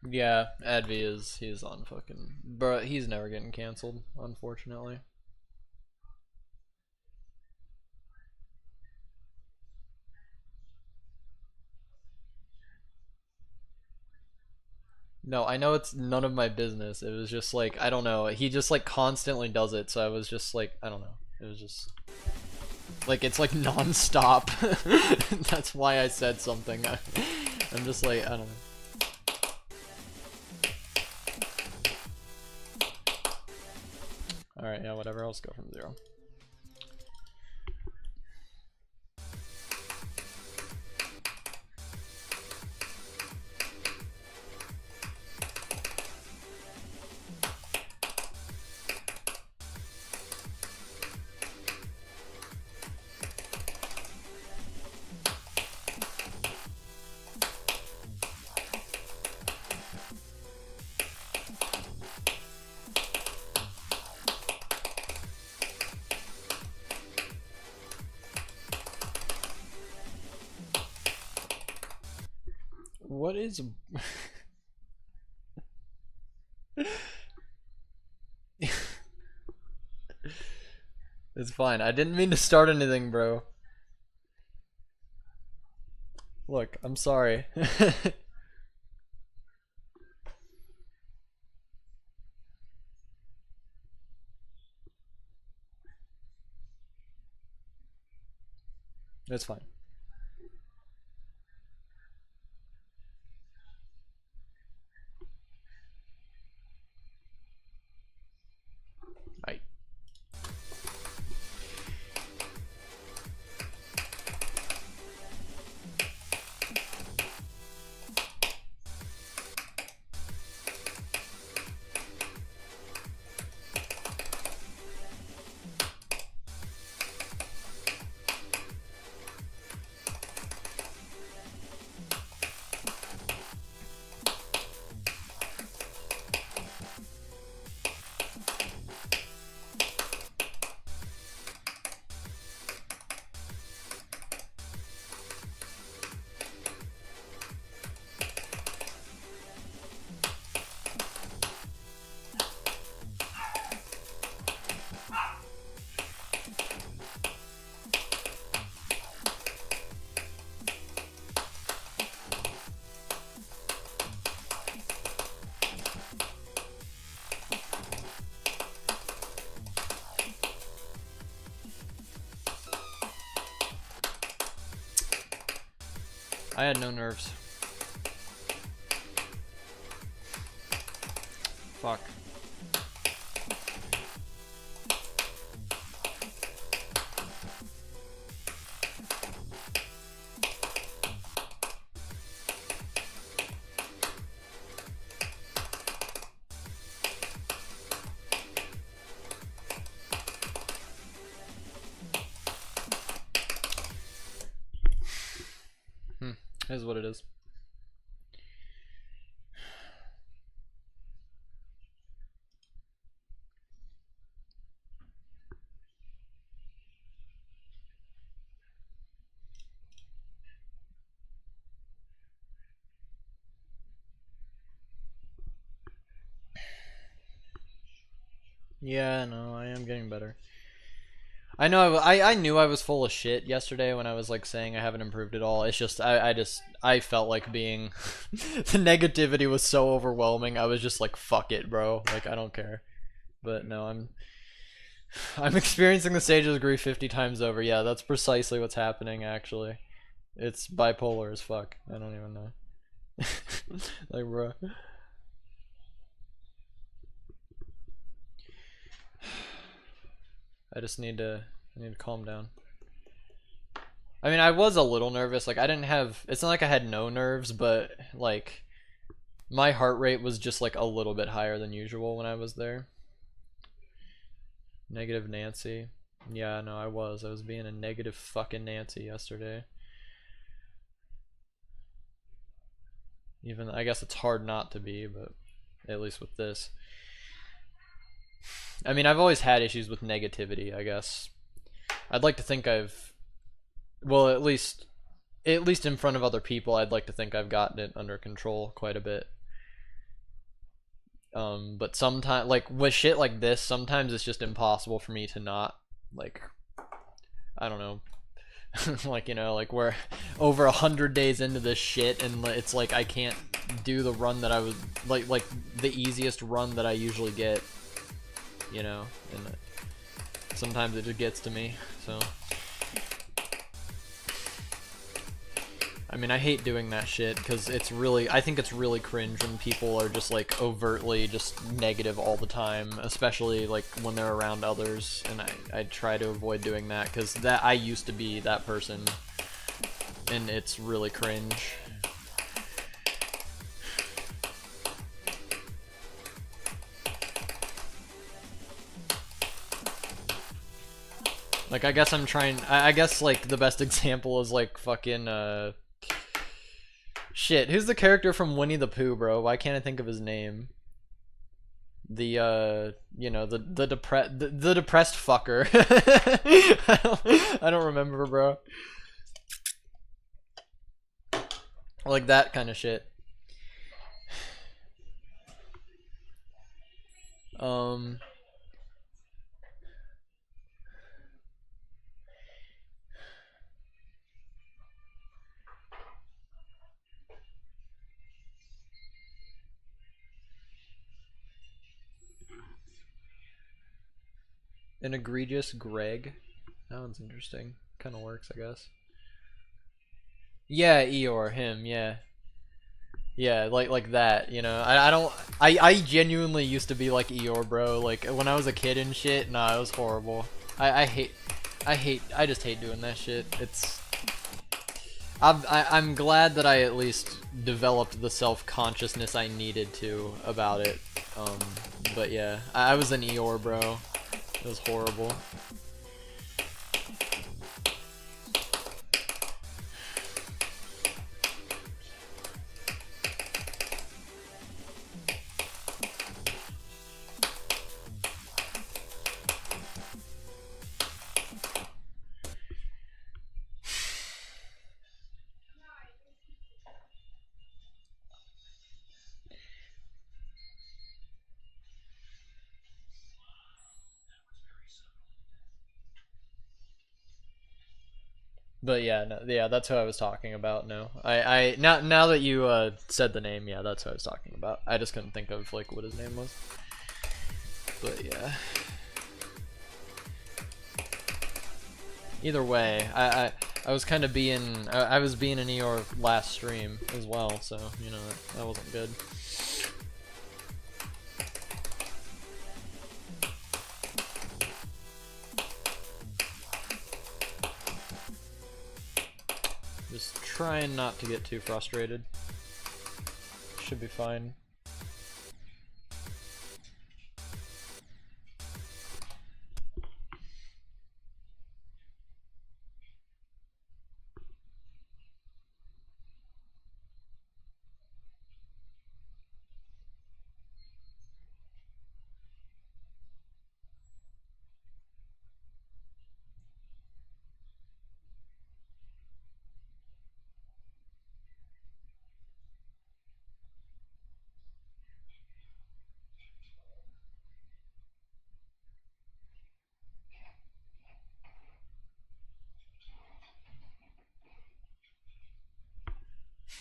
Yeah, Advi he's on fucking, but he's never getting canceled, unfortunately. No, I know it's none of my business. It was just like, I don't know. He just like constantly does it, so I was just like, I don't know. It was just like, it's like non-stop. That's why I said something. I'm just like, I don't know. Alright, yeah, whatever. I'll just go from 0. What is... It's fine. I didn't mean to start anything, bro. Look, I'm sorry. It's fine. Right. I had no nerves. Fuck. Is what it is. Yeah, no, I am getting better. I know I knew I was full of shit yesterday when I was like saying I haven't improved at all. It's just I felt like being the negativity was so overwhelming. I was just like fuck it, bro. Like I don't care. But no, I'm experiencing the stages of grief 50 times over. Yeah, that's precisely what's happening actually. It's bipolar as fuck. I don't even know. Like bro. I need to calm down. I mean, I was a little nervous. Like I didn't have. It's not like I had no nerves, but like my heart rate was just like a little bit higher than usual when I was there. Negative Nancy. Yeah, no, I was. I was being a negative fucking Nancy yesterday. Even I guess it's hard not to be, but at least with this. I mean, I've always had issues with negativity, I guess. I'd like to think I've well, at least in front of other people, I'd like to think I've gotten it under control quite a bit. But sometimes, like with shit like this, sometimes it's just impossible for me to not like, I don't know, like you know, like we're over 100 days into this shit, and it's like I can't do the run that I was like the easiest run that I usually get, you know, and sometimes it just gets to me. So. I mean, I hate doing that shit because I think it's really cringe when people are just like overtly just negative all the time, especially like when they're around others, and I try to avoid doing that because I used to be that person, and it's really cringe. Like, I guess I'm trying, I guess like the best example is like fucking, shit, who's the character from Winnie the Pooh, bro? Why can't I think of his name? The you know, the depressed fucker. I don't remember, bro. Like that kind of shit. Um an egregious Greg. That one's interesting. Kind of works, I guess. Yeah, Eeyore, him, yeah. Yeah, like that, you know. I don't I genuinely used to be like Eeyore, bro. Like when I was a kid and shit, nah, it was horrible. I just hate doing that shit. I'm glad that I at least developed the self-consciousness I needed to about it. Um, but yeah, I was an Eeyore, bro. It was horrible. But yeah, no, yeah, that's who I was talking about. No, now that you said the name, yeah, that's who I was talking about. I just couldn't think of like what his name was. But yeah. Either way, I was kind of being I was being an Eeyore last stream as well, so you know that wasn't good. Just trying not to get too frustrated. Should be fine.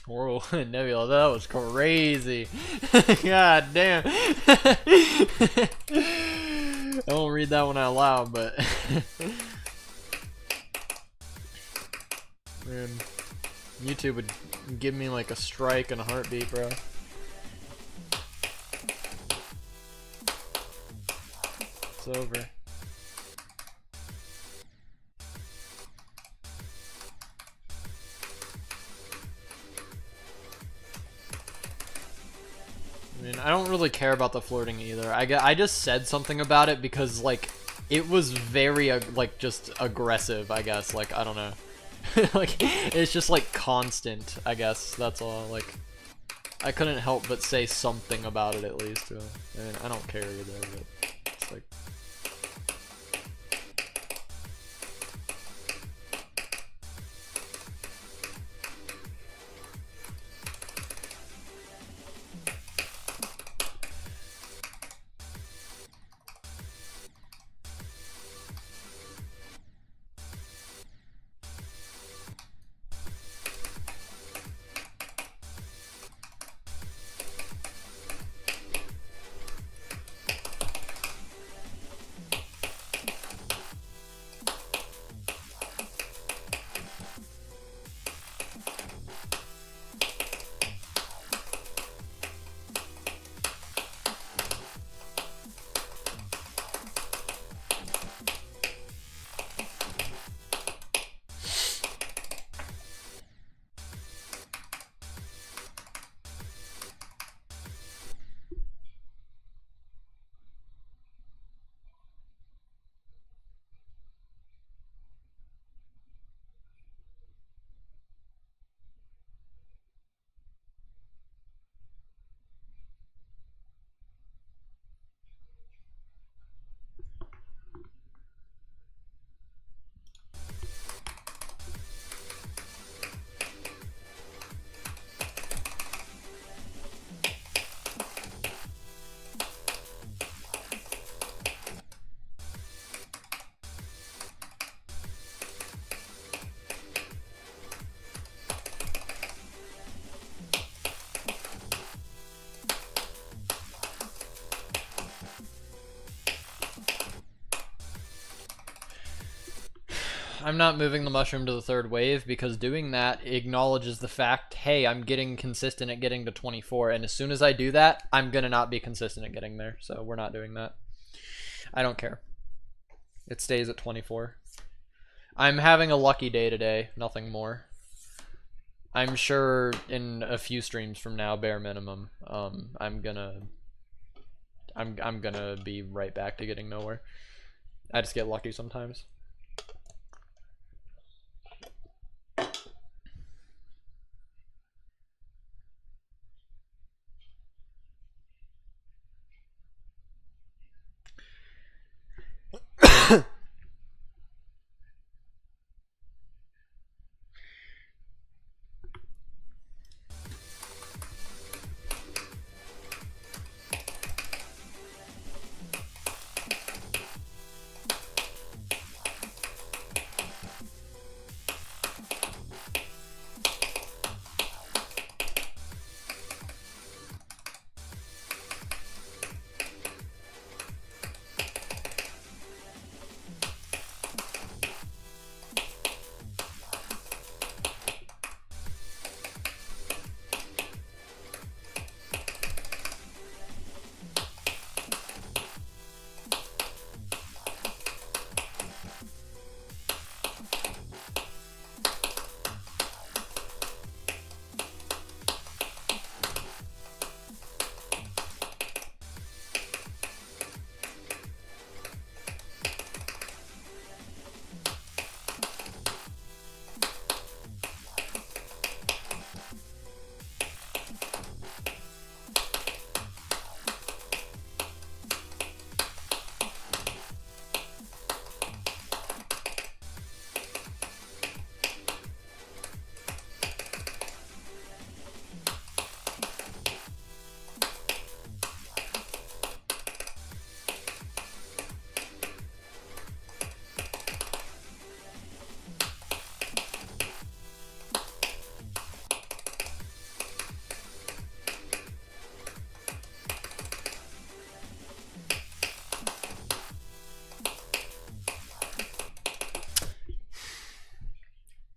Whoa, Nebula, that was crazy. God damn. I won't read that one out loud, but man, YouTube would give me like a strike and a heartbeat, bro. It's over. I mean, I don't really care about the flirting either. I just said something about it because, like, it was very, like, just aggressive, I guess. Like, I don't know. Like, it's just, like, constant, I guess. That's all. Like, I couldn't help but say something about it, at least. I mean, I don't care either, but it's like... I'm not moving the mushroom to the third wave because doing that acknowledges the fact, hey, I'm getting consistent at getting to 24, and as soon as I do that, I'm gonna not be consistent at getting there, so we're not doing that. I don't care. It stays at 24. I'm having a lucky day today, nothing more. I'm sure in a few streams from now, bare minimum, I'm gonna be right back to getting nowhere. I just get lucky sometimes.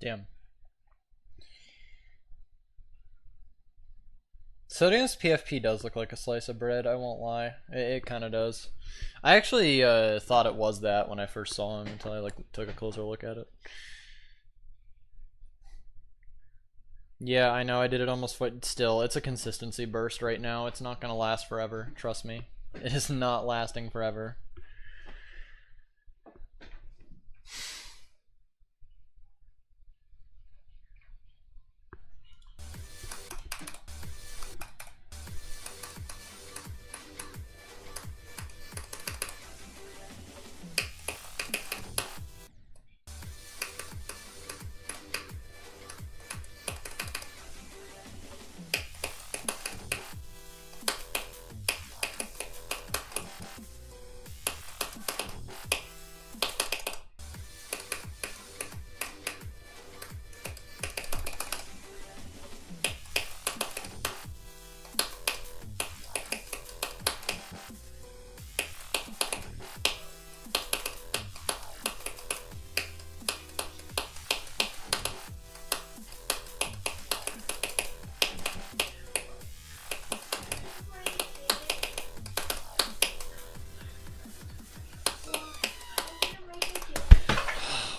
Damn. Sodium's PFP does look like a slice of bread, I won't lie. It kind of does. I actually thought it was that when I first saw him until I like took a closer look at it. Yeah, I know, I did it almost still. It's a consistency burst right now. It's not gonna last forever, trust me. It is not lasting forever.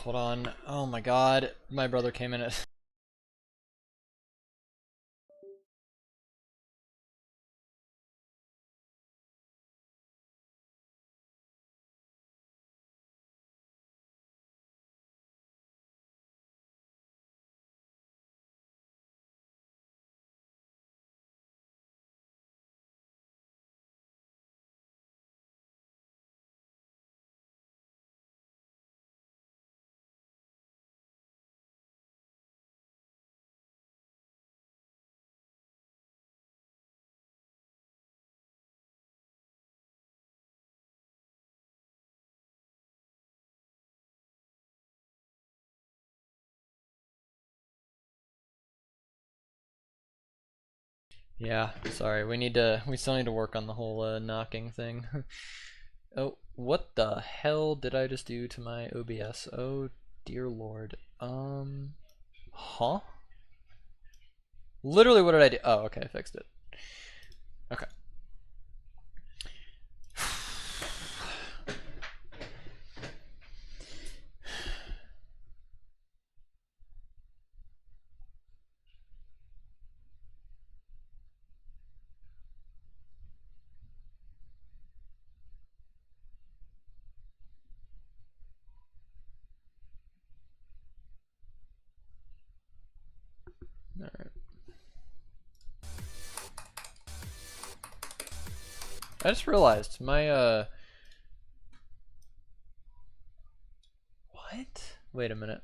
Hold on. Oh my god. My brother came in at... Yeah, sorry. We still need to work on the whole knocking thing. Oh, what the hell did I just do to my OBS? Oh dear lord. Huh? Literally, what did I do? Oh, okay, I fixed it. Okay. Alright. I just realized my what? Wait a minute.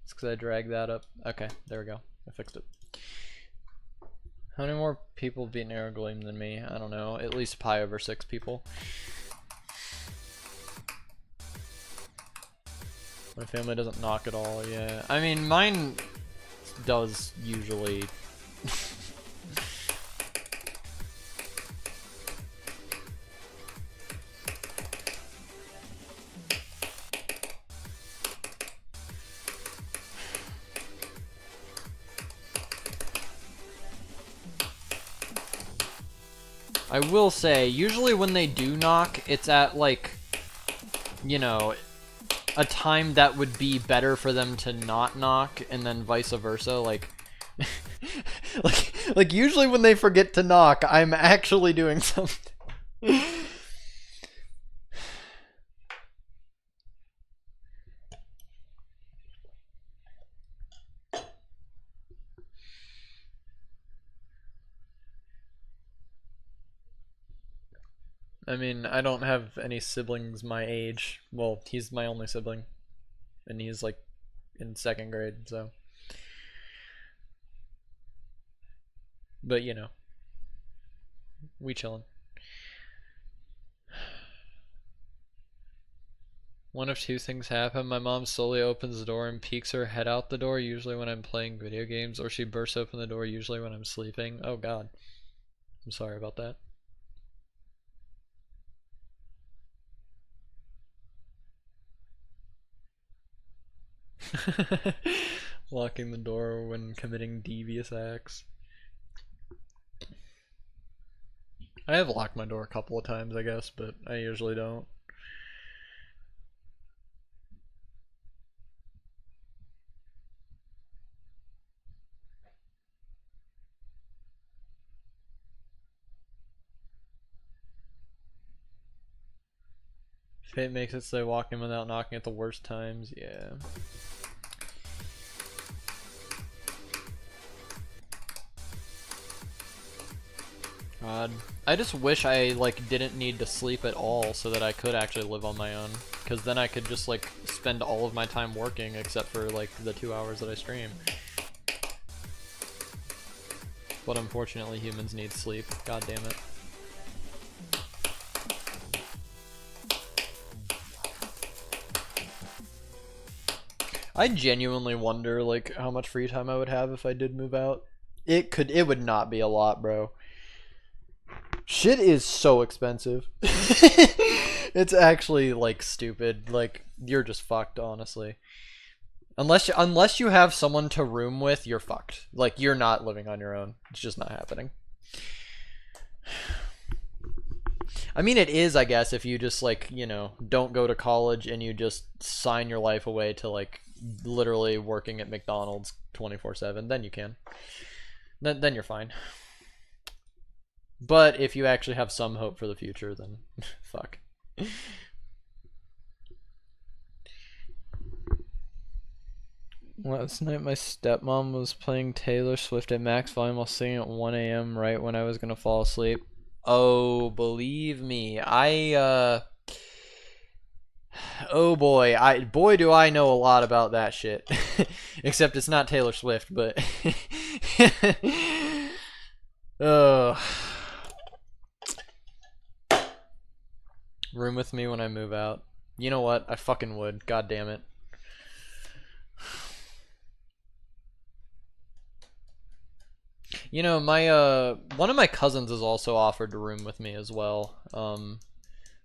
It's because I dragged that up. Okay, there we go. I fixed it. How many more people beat Narrow Gleam than me? I don't know. At least pi over 6 people. My family doesn't knock at all, yeah. I mean, mine does usually. I will say, usually when they do knock, it's at like, you know, a time that would be better for them to not knock, and then vice versa. Like, like usually when they forget to knock, I'm actually doing something. I mean, I don't have any siblings my age. Well, he's my only sibling, and he's like in 2nd grade, so. But you know, we chillin'. One of two things happen. My mom slowly opens the door and peeks her head out the door, usually when I'm playing video games, or she bursts open the door, usually when I'm sleeping. Oh god. I'm sorry about that. Locking the door when committing devious acts. I have locked my door a couple of times, I guess, but I usually don't. Fate makes it so they walk in without knocking at the worst times, yeah. God. I just wish I like didn't need to sleep at all so that I could actually live on my own, because then I could just like spend all of my time working except for like the 2 hours that I stream. But unfortunately humans need sleep, god damn it. I genuinely wonder like how much free time I would have if I did move out. It would not be a lot, bro. Shit is so expensive. It's actually like stupid. Like you're just fucked, honestly. Unless you have someone to room with, you're fucked. Like you're not living on your own. It's just not happening. I mean, it is, I guess, if you just like, you know, don't go to college and you just sign your life away to like literally working at McDonald's 24/7, then you can. Then you're fine. But if you actually have some hope for the future, then fuck. Last night my stepmom was playing Taylor Swift at max volume while singing at 1 a.m. right when I was gonna fall asleep. Oh, believe me, oh boy, boy do I know a lot about that shit. Except it's not Taylor Swift, but room with me when I move out. You know what? I fucking would. God damn it. You know, my one of my cousins is also offered to room with me as well.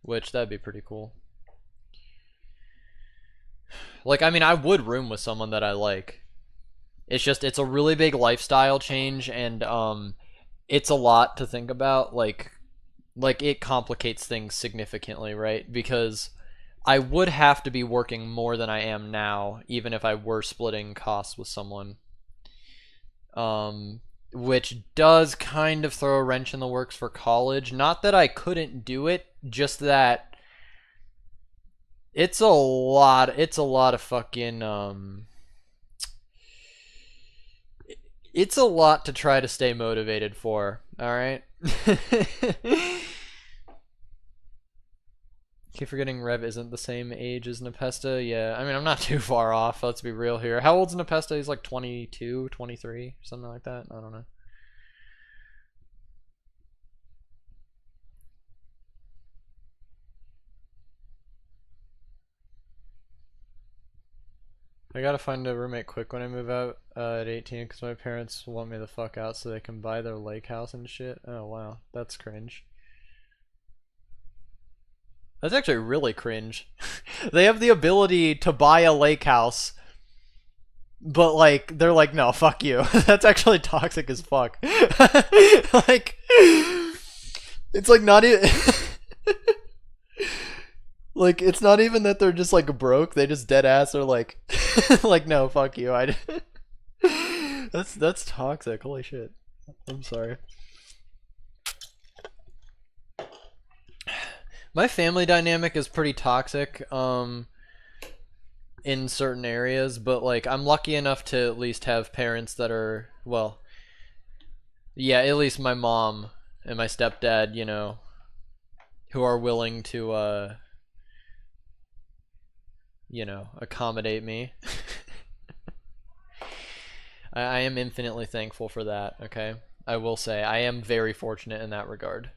Which that'd be pretty cool. Like, I mean, I would room with someone that I like. It's just, it's a really big lifestyle change, and it's a lot to think about. Like it complicates things significantly, right? Because I would have to be working more than I am now, even if I were splitting costs with someone. Which does kind of throw a wrench in the works for college. Not that I couldn't do it, just that it's a lot of fucking it's a lot to try to stay motivated for, alright? Keep forgetting Rev isn't the same age as Nepesta. Yeah, I mean, I'm not too far off, let's be real here. How old's Nepesta? He's like 22, 23, something like that. I don't know. I gotta find a roommate quick when I move out at 18 because my parents want me the fuck out so they can buy their lake house and shit. Oh wow, that's cringe. That's actually really cringe. They have the ability to buy a lake house, but like they're like, no, fuck you. That's actually toxic as fuck. Like, it's like not even. Like, it's not even that they're just like broke. They just dead ass are like, like, no, fuck you. That's toxic. Holy shit. I'm sorry. My family dynamic is pretty toxic in certain areas, but like I'm lucky enough to at least have parents that are, well, yeah, at least my mom and my stepdad, you know, who are willing to you know, accommodate me. I am infinitely thankful for that, okay? I will say I am very fortunate in that regard.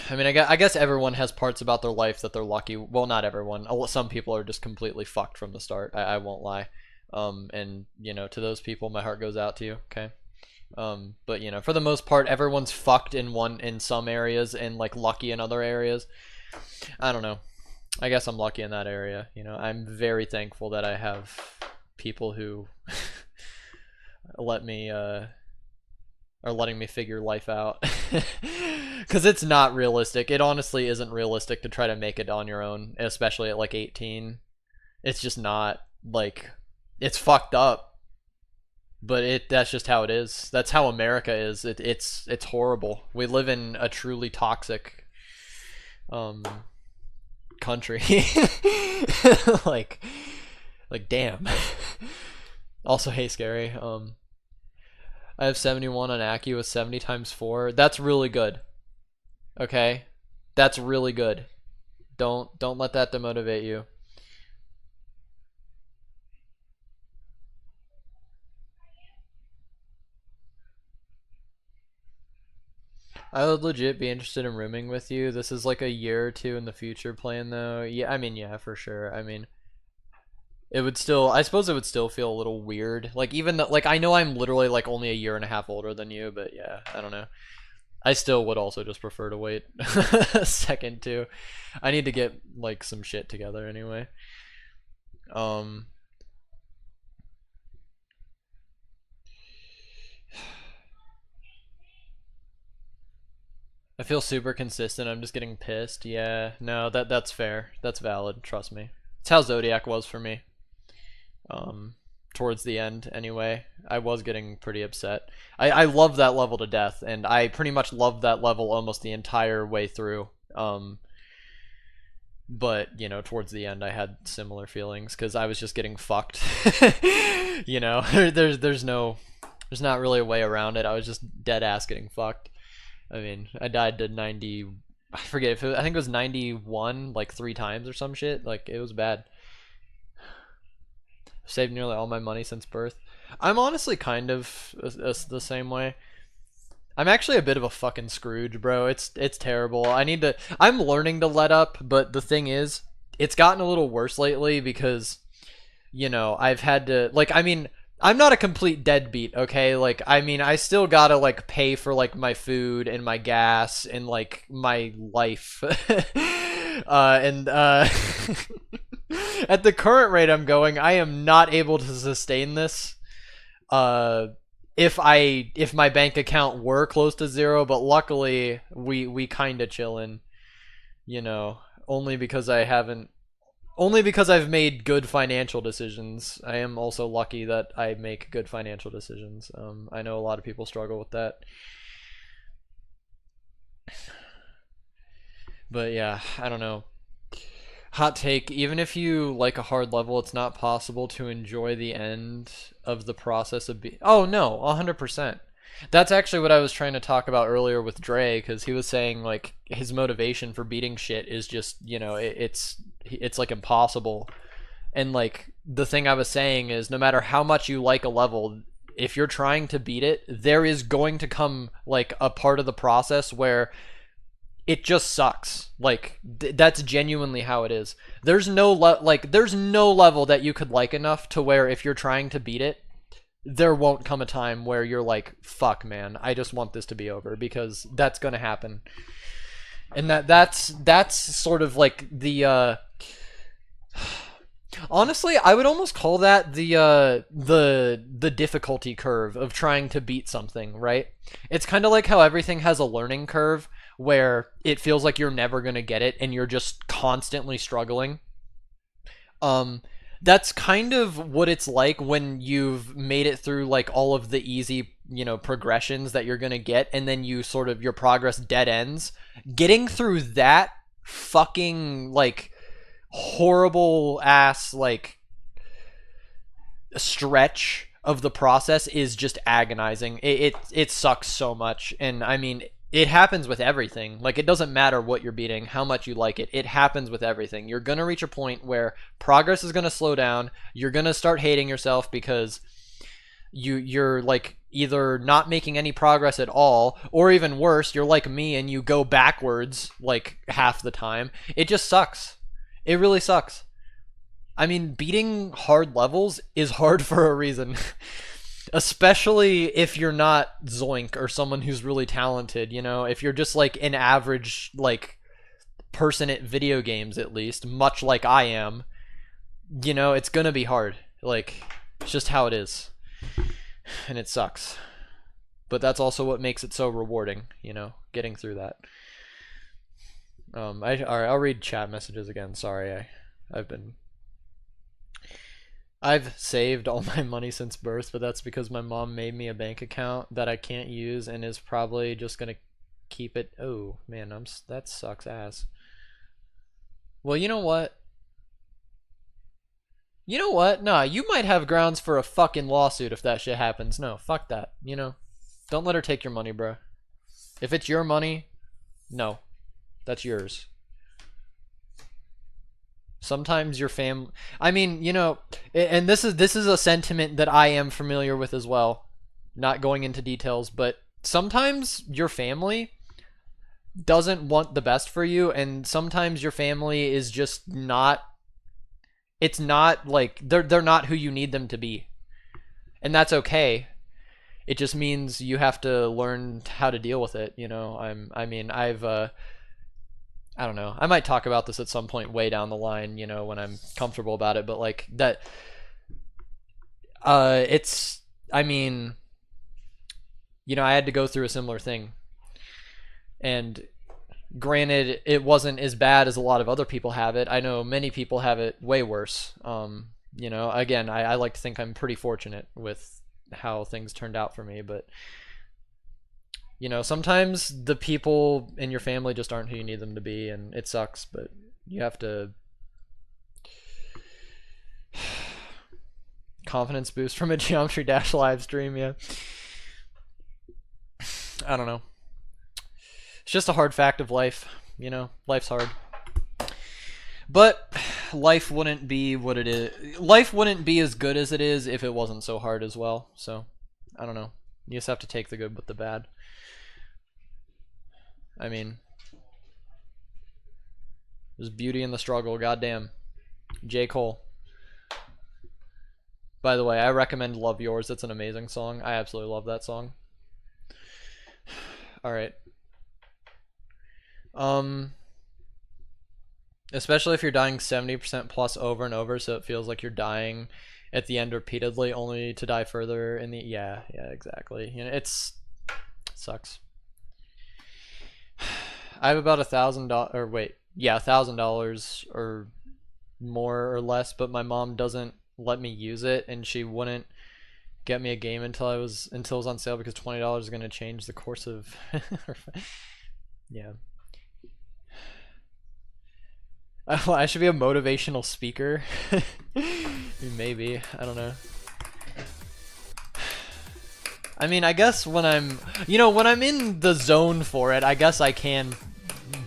I mean, I guess everyone has parts about their life that they're lucky. Well, not everyone. Some people are just completely fucked from the start. I won't lie. And you know, to those people, my heart goes out to you. Okay. But you know, for the most part, everyone's fucked in some areas and like lucky in other areas. I don't know. I guess I'm lucky in that area. You know, I'm very thankful that I have people who let me are letting me figure life out. Because it's not realistic. It honestly isn't realistic to try to make it on your own, especially at like 18. It's just not. Like, it's fucked up, but that's just how it is. That's how America is. It's horrible. We live in a truly toxic country. like damn. Also, hey Scary, I have 71 on Accu with 70 times 4. That's really good. Okay? That's really good. Don't let that demotivate you. I would legit be interested in rooming with you. This is like a year or two in the future plan though. Yeah, I mean, yeah, for sure. I mean, it would still, I suppose it would still feel a little weird. Like, even though, like, I know I'm literally like only a year and a half older than you, but yeah, I don't know. I still would also just prefer to wait a second too. I need to get like some shit together anyway. Um, I feel super consistent. I'm just getting pissed. Yeah, no, that's fair. That's valid. Trust me. It's how Zodiac was for me. Towards the end anyway. I was getting pretty upset. I love that level to death, and I pretty much loved that level almost the entire way through. But, you know, towards the end I had similar feelings because I was just getting fucked. You know, there's not really a way around it. I was just dead ass getting fucked. I mean, I died to 90, I forget if I think it was 91 like 3 times or some shit. Like, it was bad. Saved nearly all my money since birth. I'm honestly kind of the same way. I'm actually a bit of a fucking Scrooge, bro. It's terrible. I'm learning to let up, but the thing is, it's gotten a little worse lately because, you know, I've had to, like, I mean, I'm not a complete deadbeat, okay? Like, I mean, I still gotta, like, pay for, like, my food and my gas and, like, my life. At the current rate I'm going, I am not able to sustain this. If my bank account were close to 0, but luckily we kind of chillin', you know, only because I've made good financial decisions. I am also lucky that I make good financial decisions. I know a lot of people struggle with that. But yeah, I don't know. Hot take, even if you like a hard level, it's not possible to enjoy the end of the process of Oh no, 100%. That's actually what I was trying to talk about earlier with Dre, because he was saying like his motivation for beating shit is just, you know, it's like impossible. And like the thing I was saying is no matter how much you like a level, if you're trying to beat it, there is going to come like a part of the process where it just sucks. Like that's genuinely how it is. There's no there's no level that you could like enough to where if you're trying to beat it, there won't come a time where you're like, fuck man, I just want this to be over, because that's gonna happen. And that's sort of like the honestly, I would almost call that the difficulty curve of trying to beat something, right? It's kind of like how everything has a learning curve where it feels like you're never going to get it and you're just constantly struggling. That's kind of what it's like when you've made it through like all of the easy, you know, progressions that you're going to get, and then you sort of, your progress dead ends. Getting through that fucking like horrible ass like stretch of the process is just agonizing. It sucks so much. And I mean, it happens with everything. Like, it doesn't matter what you're beating, how much you like it. It happens with everything. You're going to reach a point where progress is going to slow down. You're going to start hating yourself because you're like either not making any progress at all, or even worse, you're like me and you go backwards like half the time. It just sucks. It really sucks. I mean, beating hard levels is hard for a reason. Especially if you're not Zoink or someone who's really talented, you know? If you're just like an average like person at video games, at least, much like I am, you know, it's gonna be hard. Like, It's just how it is. And it sucks. But that's also what makes it so rewarding, you know, getting through that. Alright, I'll read chat messages again. Sorry, I've saved all my money since birth, but that's because my mom made me a bank account that I can't use and is probably just gonna keep it. Oh man, that sucks ass. Well, you know what? You know what? Nah, you might have grounds for a fucking lawsuit if that shit happens. No, fuck that. You know, don't let her take your money, bro. If it's your money, no, that's yours. Sometimes your I mean, you know, and this is a sentiment that I am familiar with as well. Not going into details, but sometimes your family doesn't want the best for you, and sometimes your family is just not. It's not like they're not who you need them to be, and that's okay. It just means you have to learn how to deal with it. You know, I don't know. I might talk about this at some point way down the line, you know, when I'm comfortable about it, but like that I mean, you know, I had to go through a similar thing. And granted, it wasn't as bad as a lot of other people have it. I know many people have it way worse. You know, again, I like to think I'm pretty fortunate with how things turned out for me, but you know, sometimes the people in your family just aren't who you need them to be, and it sucks, but you have to. Confidence boost from a Geometry Dash live stream, yeah. I don't know. It's just a hard fact of life, you know? Life's hard. But life wouldn't be what it is. Life wouldn't be as good as it is if it wasn't so hard as well, so I don't know. You just have to take the good with the bad. I mean, there's beauty in the struggle, goddamn. J. Cole. By the way, I recommend Love Yours. It's an amazing song. I absolutely love that song. Alright. Especially if you're dying 70% plus over and over, so it feels like you're dying at the end repeatedly, only to die further in the... Yeah, exactly. You know, it sucks. I have about $1,000, or wait, yeah, $1,000 or more or less, but my mom doesn't let me use it, and she wouldn't get me a game until it was on sale because $20 is gonna change the course of. Yeah. I should be a motivational speaker. Maybe, I don't know. I mean, I guess when I'm, you know, when I'm in the zone for it, I guess I can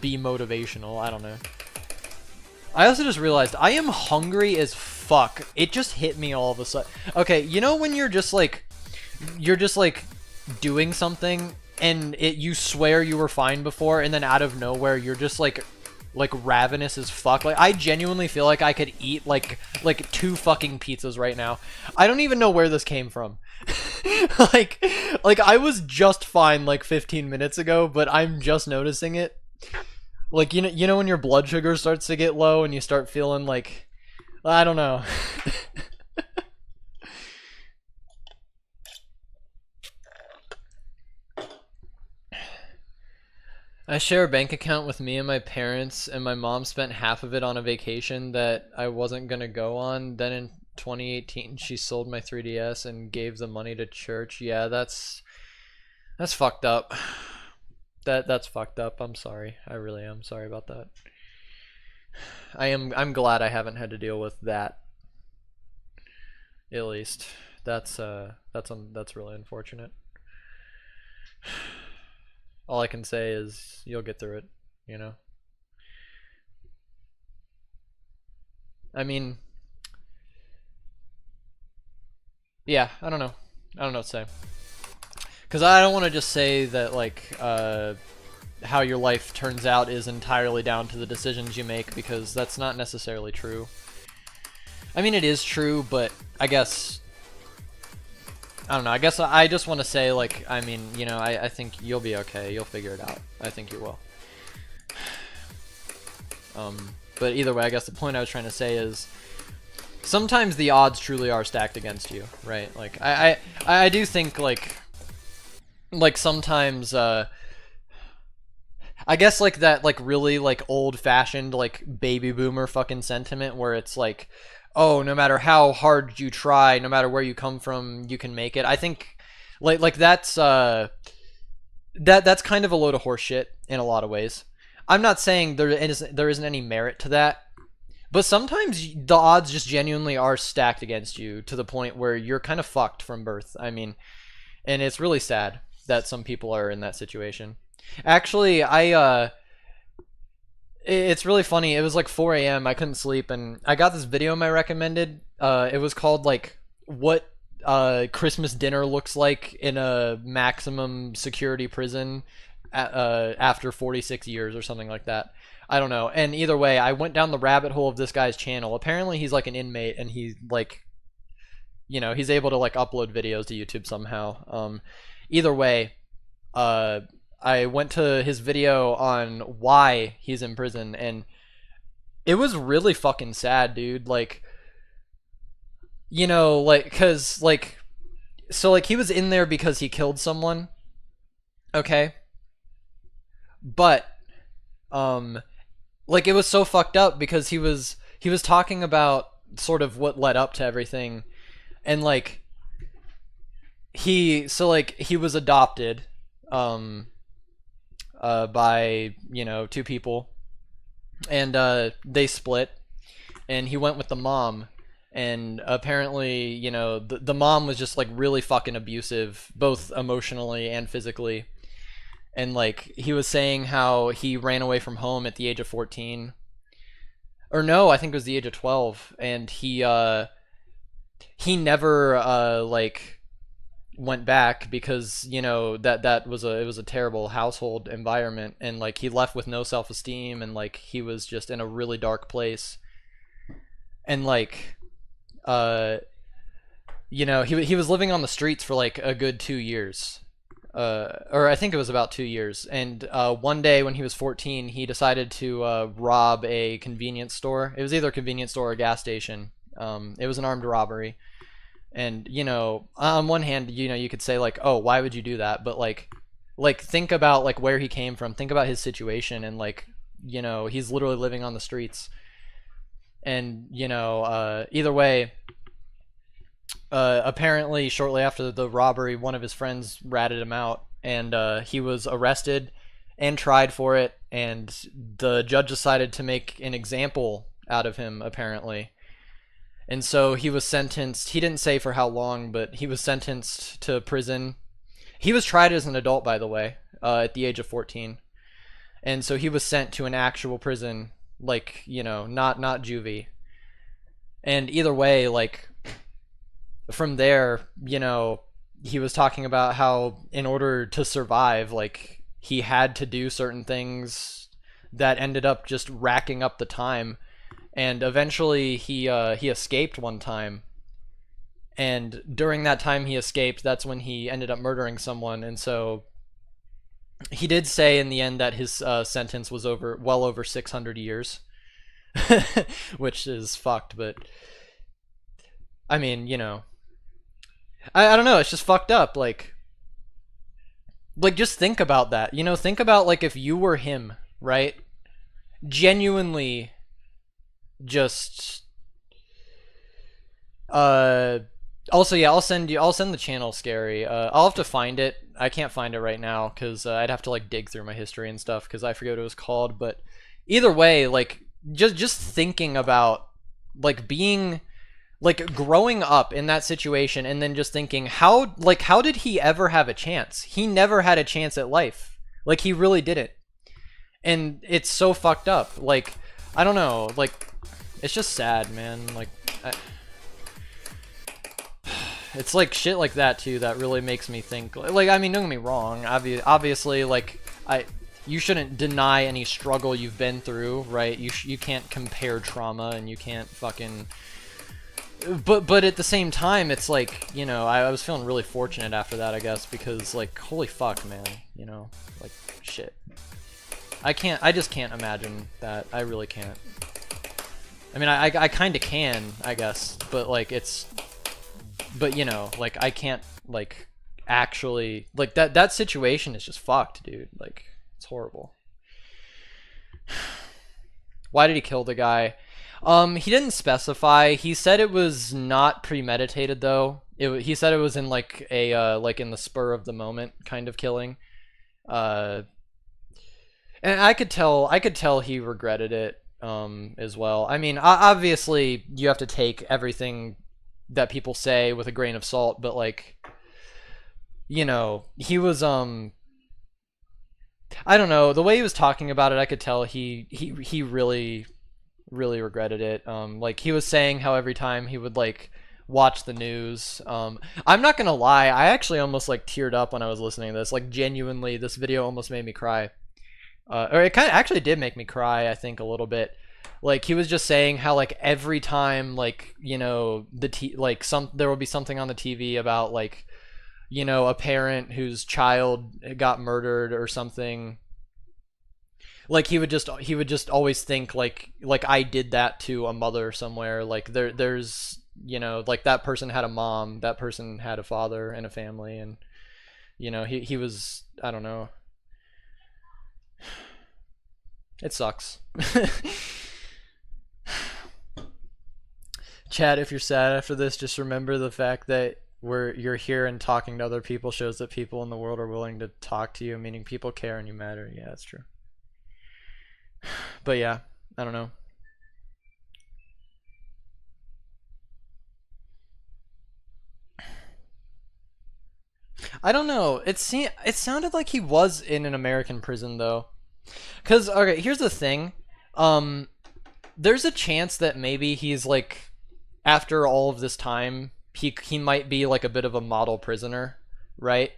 be motivational. I don't know. I also just realized I am hungry as fuck. It just hit me all of a sudden. Okay, you know when you're just like doing something and you swear you were fine before, and then out of nowhere you're just like ravenous as fuck. Like I genuinely feel like I could eat like 2 fucking pizzas right now. I don't even know where this came from. like I was just fine like 15 minutes ago, but I'm just noticing it. Like you know when your blood sugar starts to get low and you start feeling like, I don't know. I share a bank account with me and my parents, and my mom spent half of it on a vacation that I wasn't gonna go on. Then in 2018, she sold my 3DS and gave the money to church. Yeah, that's fucked up. That's fucked up. I'm sorry. I really am sorry about that. I'm glad I haven't had to deal with that. At least that's really unfortunate. All I can say is you'll get through it, you know? I mean, yeah, I don't know. I don't know what to say. Because I don't want to just say that, like, how your life turns out is entirely down to the decisions you make, because that's not necessarily true. I mean, it is true, but I guess... I don't know, I guess I just want to say, like, I mean, you know, I think you'll be okay. You'll figure it out. I think you will. But either way, I guess the point I was trying to say is sometimes the odds truly are stacked against you, right? Like I do think like sometimes I guess like that like really like old-fashioned like baby boomer fucking sentiment where it's like, oh, no matter how hard you try, no matter where you come from, you can make it. I think like that's that's kind of a load of horse shit in a lot of ways. I'm not saying there isn't any merit to that, but sometimes the odds just genuinely are stacked against you to the point where you're kind of fucked from birth. I mean, and it's really sad that some people are in that situation. Actually, it's really funny. It was like 4 a.m. I couldn't sleep, and I got this video I recommended. It was called like what Christmas dinner looks like in a maximum security prison after 46 years or something like that. I don't know. And either way, I went down the rabbit hole of this guy's channel. Apparently, he's like an inmate, and he's like, you know, he's able to like upload videos to YouTube somehow. Either way, I went to his video on why he's in prison, and it was really fucking sad, dude. Like, you know, like, cause like, so like he was in there because he killed someone, okay? But, like it was so fucked up because he was talking about sort of what led up to everything, and like, he was adopted, by, you know, two people, and they split, and he went with the mom, and apparently, you know, the mom was just like really fucking abusive, both emotionally and physically, and like he was saying how he ran away from home at the age of 14, or no, I think it was the age of 12, and he never like went back because, you know, it was a terrible household environment, and like he left with no self-esteem, and like he was just in a really dark place, and like you know, he was living on the streets for like a good 2 years, or I think it was about 2 years, and one day when he was 14, he decided to rob a convenience store. It was either a convenience store or a gas station. It was an armed robbery. And, you know, on one hand, you know, you could say like, oh, why would you do that? But like think about like where he came from, think about his situation, and like, you know, he's literally living on the streets. And, you know, either way, apparently shortly after the robbery, one of his friends ratted him out, and he was arrested and tried for it, and the judge decided to make an example out of him, apparently. And so he was sentenced, he didn't say for how long, but he was sentenced to prison. He was tried as an adult, by the way, at the age of 14. And so he was sent to an actual prison, like, you know, not juvie. And either way, like, from there, you know, he was talking about how in order to survive, like, he had to do certain things that ended up just racking up the time. And eventually he escaped one time, and during that time he escaped, that's when he ended up murdering someone. And so he did say in the end that his sentence was well over 600 years, which is fucked. But I mean, you know, I don't know, it's just fucked up. Like just think about that, you know, think about like if you were him, right? Genuinely just also, yeah, I'll send the channel, Scary. I'll have to find it. I can't find it right now because I'd have to like dig through my history and stuff because I forget what it was called. But either way, like just thinking about like being like growing up in that situation, and then just thinking how did he ever have a chance? He never had a chance at life. Like he really didn't. And it's so fucked up. Like, I don't know, like, it's just sad, man. Like, it's like shit like that too that really makes me think. Like, I mean, don't get me wrong. Obviously, like, you shouldn't deny any struggle you've been through, right? You can't compare trauma, and you can't fucking. But at the same time, it's like, you know, I was feeling really fortunate after that, I guess, because like, holy fuck, man, you know, like, shit. I just can't imagine that. I really can't. I mean, I kind of can, I guess, but like but you know, like I can't like actually like that situation is just fucked, dude. Like it's horrible. Why did he kill the guy? He didn't specify. He said it was not premeditated though. He said it was in like a like in the spur of the moment kind of killing. Uh, and I could tell he regretted it as well. I mean, obviously you have to take everything that people say with a grain of salt, but like, you know, he was I don't know, the way he was talking about it, I could tell he really regretted it. Like he was saying how every time he would like watch the news, I'm not gonna lie, I actually almost like teared up when I was listening to this. Like genuinely, this video almost made me cry. Or it kind of actually did make me cry, I think, a little bit. Like he was just saying how like every time like, you know, like there will be something on the TV about like, you know, a parent whose child got murdered or something, like he would just always think like I did that to a mother somewhere. Like there's, you know, like that person had a mom, that person had a father and a family, and you know, he was, I don't know. It sucks. Chad, if you're sad after this, just remember the fact that you're here and talking to other people shows that people in the world are willing to talk to you, meaning people care and you matter. Yeah, that's true. But yeah, I don't know. I don't know. It sounded like he was in an American prison though. Cause okay, here's the thing. There's a chance that maybe he's like, after all of this time, he might be like a bit of a model prisoner, right?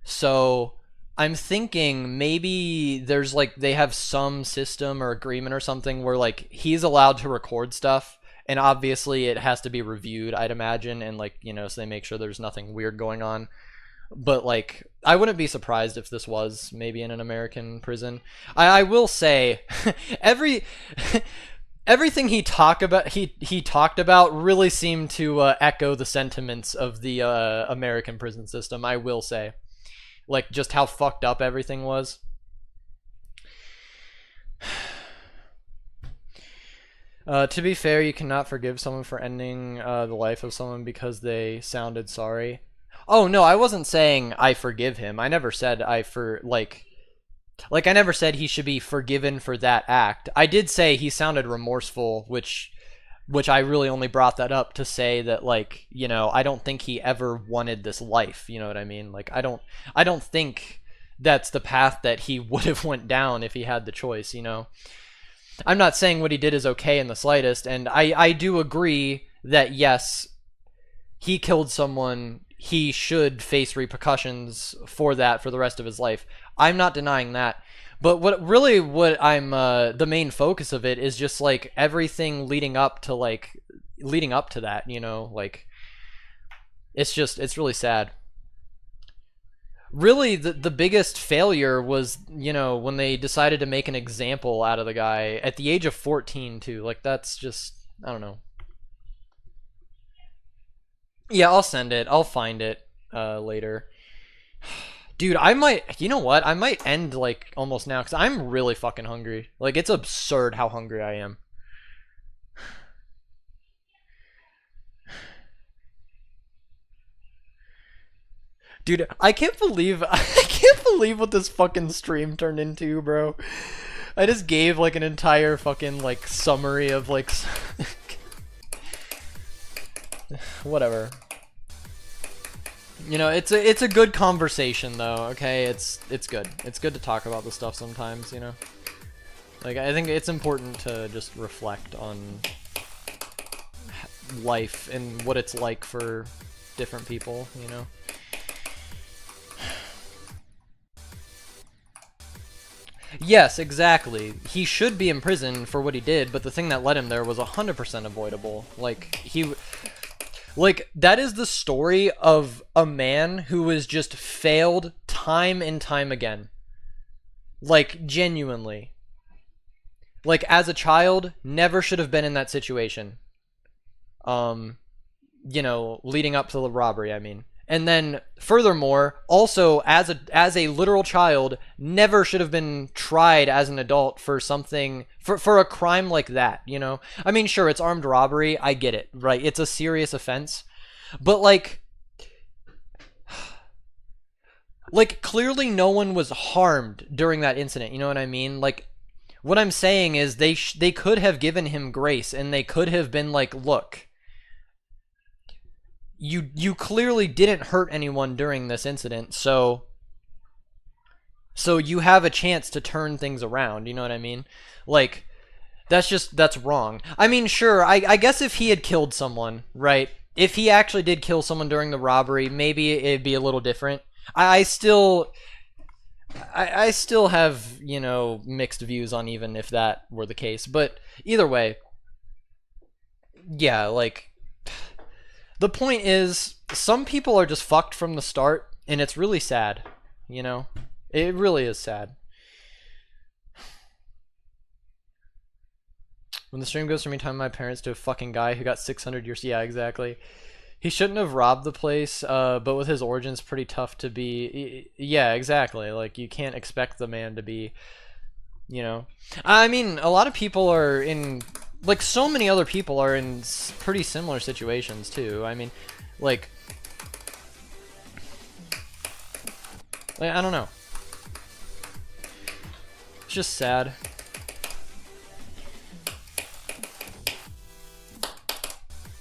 So I'm thinking maybe there's like they have some system or agreement or something where like he's allowed to record stuff, and obviously it has to be reviewed, I'd imagine, and like, you know, so they make sure there's nothing weird going on. But like I wouldn't be surprised if this was maybe in an American prison. I will say every everything he talked about really seemed to echo the sentiments of the American prison system, I will say. Like just how fucked up everything was. To be fair, you cannot forgive someone for ending the life of someone because they sounded sorry. Oh no, I wasn't saying I forgive him. I never said like I never said he should be forgiven for that act. I did say he sounded remorseful, which I really only brought that up to say that, like, you know, I don't think he ever wanted this life, you know what I mean? Like I don't think that's the path that he would have went down if he had the choice, you know. I'm not saying what he did is okay in the slightest, and I do agree that yes, he killed someone, he should face repercussions for that for the rest of his life. I'm not denying that. But what I'm the main focus of it is just like everything leading up to that, you know, like it's really sad. Really the biggest failure was, you know, when they decided to make an example out of the guy at the age of 14 too. Like that's just, I don't know. Yeah, I'll send it. I'll find it later. Dude, I might, you know what? I might end like almost now because I'm really fucking hungry. Like it's absurd how hungry I am. Dude, I can't believe I can't believe what this fucking stream turned into, bro. I just gave like an entire fucking like summary of like whatever. You know, it's a good conversation though, okay? It's good. It's good to talk about this stuff sometimes, you know? Like, I think it's important to just reflect on life and what it's like for different people, you know? Yes, exactly. He should be in prison for what he did, but the thing that led him there was 100% avoidable. Like, that is the story of a man who has just failed time and time again. Like, genuinely. Like, as a child, never should have been in that situation. You know, leading up to the robbery, I mean. And then, furthermore, also as a literal child, never should have been tried as an adult for something for a crime like that. You know, I mean, sure, it's armed robbery. I get it, right? It's a serious offense, but like clearly no one was harmed during that incident. You know what I mean? Like, what I'm saying is they could have given him grace, and they could have been like, look. You clearly didn't hurt anyone during this incident, so you have a chance to turn things around, you know what I mean? Like, that's wrong. I mean, sure, I guess if he had killed someone, right? If he actually did kill someone during the robbery, maybe it'd be a little different. I still have, you know, mixed views on even if that were the case, but either way, yeah, like, the point is, some people are just fucked from the start, and it's really sad, you know? It really is sad. When the stream goes from me telling my parents to a fucking guy who got 600 years... Yeah, exactly. He shouldn't have robbed the place, but with his origins, pretty tough to be... Yeah, exactly. Like, you can't expect the man to be, you know? I mean, a lot of people are in... Like, so many other people are in pretty similar situations, too. I mean, like, I don't know. It's just sad.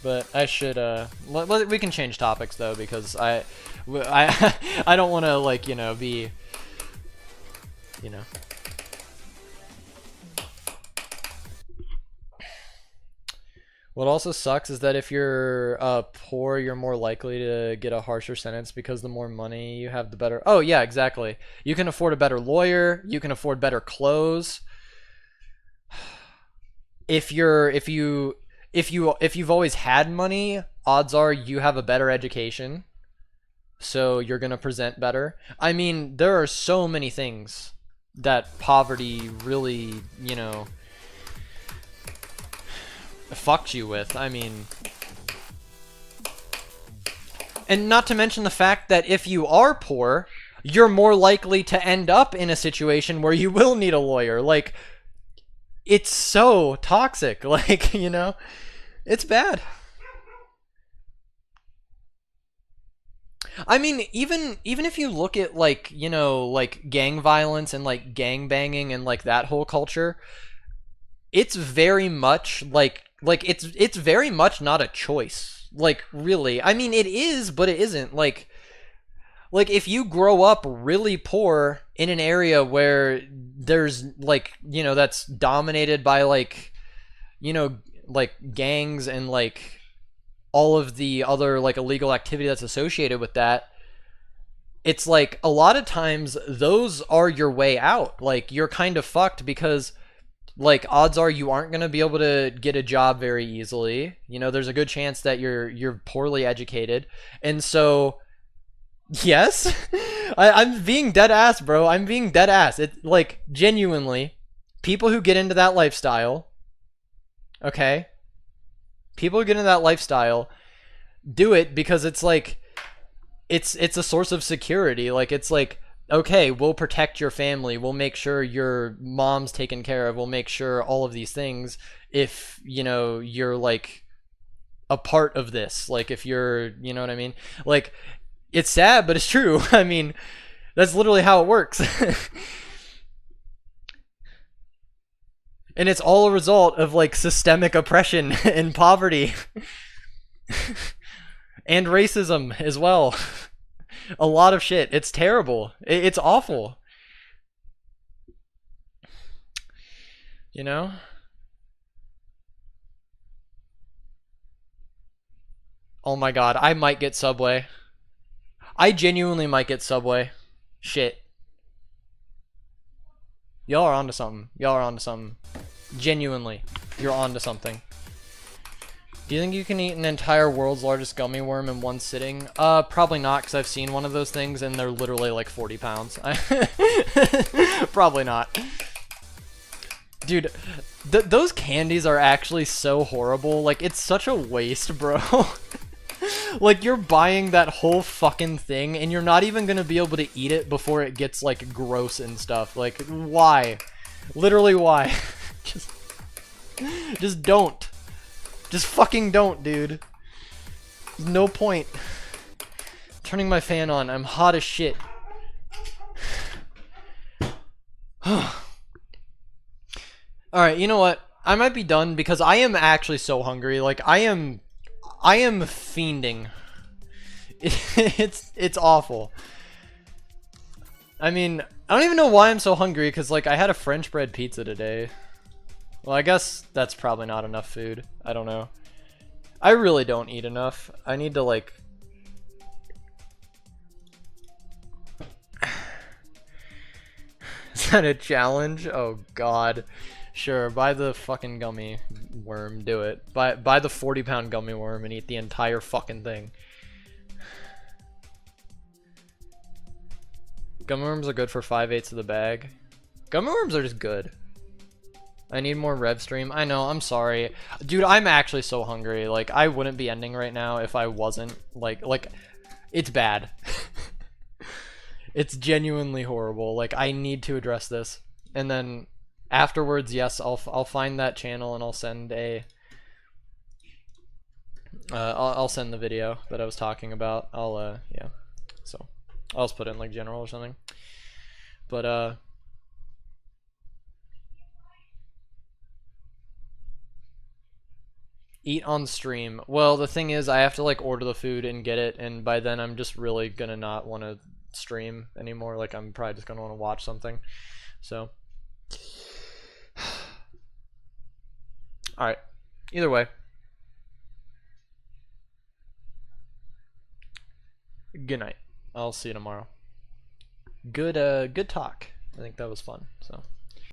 But I should, we can change topics, though, because I don't want to, like, you know, be, you know. What also sucks is that if you're poor, you're more likely to get a harsher sentence because the more money you have, the better. Oh yeah, exactly. You can afford a better lawyer. You can afford better clothes. If you've always had money, odds are you have a better education, so you're gonna present better. I mean, there are so many things that poverty really, you know, fucked you with. I mean, and not to mention the fact that if you are poor, you're more likely to end up in a situation where you will need a lawyer. Like, it's so toxic. Like, you know, it's bad. I mean, even if you look at, like, you know, like gang violence and like gang banging and like that whole culture, it's very much like it's very much not a choice. Like, really. I mean, it is, but it isn't. Like if you grow up really poor in an area where there's, like, you know, that's dominated by, like, you know, like gangs and like all of the other like illegal activity that's associated with that, it's like a lot of times those are your way out. Like, you're kind of fucked because, like, odds are you aren't going to be able to get a job very easily. You know, there's a good chance that you're poorly educated. And so, yes, I'm being dead ass, bro. I'm being dead ass. It, like, genuinely, people who get into that lifestyle, okay? People who get into that lifestyle do it because it's like, it's a source of security. Like, it's like, okay, we'll protect your family. We'll make sure your mom's taken care of. We'll make sure all of these things if, you know, you're, like, a part of this. Like, if you're, you know what I mean? Like, it's sad, but it's true. I mean, that's literally how it works. And it's all a result of, like, systemic oppression and poverty. And racism as well. A lot of shit. It's terrible. It's awful. You know? Oh my god, I might get Subway. I genuinely might get Subway. Shit. Y'all are onto something. Y'all are onto something. Genuinely. You're onto something. Do you think you can eat an entire world's largest gummy worm in one sitting? Probably not, because I've seen one of those things and they're literally like 40 pounds. Probably not. Dude, those candies are actually so horrible. Like, it's such a waste, bro. Like, you're buying that whole fucking thing, and you're not even gonna be able to eat it before it gets, like, gross and stuff. Like, why? Literally, why? Just don't. Just fucking don't, dude. There's no point. Turning my fan on. I'm hot as shit. Alright, you know what? I might be done because I am actually so hungry. Like, I am fiending. It's awful. I mean, I don't even know why I'm so hungry because, like, I had a French bread pizza today. Well, I guess that's probably not enough food. I don't know. I really don't eat enough. I need to, like... Is that a challenge? Oh, God. Sure, buy the fucking gummy worm. Do it. Buy the 40-pound gummy worm and eat the entire fucking thing. Gummy worms are good for 5/8 of the bag. Gummy worms are just good. I need more rev stream. I know, I'm sorry. Dude, I'm actually so hungry. Like, I wouldn't be ending right now if I wasn't. Like, it's bad. It's genuinely horrible. Like, I need to address this. And then afterwards, yes, I'll find that channel and I'll send a... I'll send the video that I was talking about. Yeah. So, I'll just put it in, like, general or something. But, eat on stream. Well, the thing is, I have to, like, order the food and get it, and by then I'm just really gonna not want to stream anymore. Like, I'm probably just gonna want to watch something. So, alright. Either way. Good night. I'll see you tomorrow. Good talk. I think that was fun, so.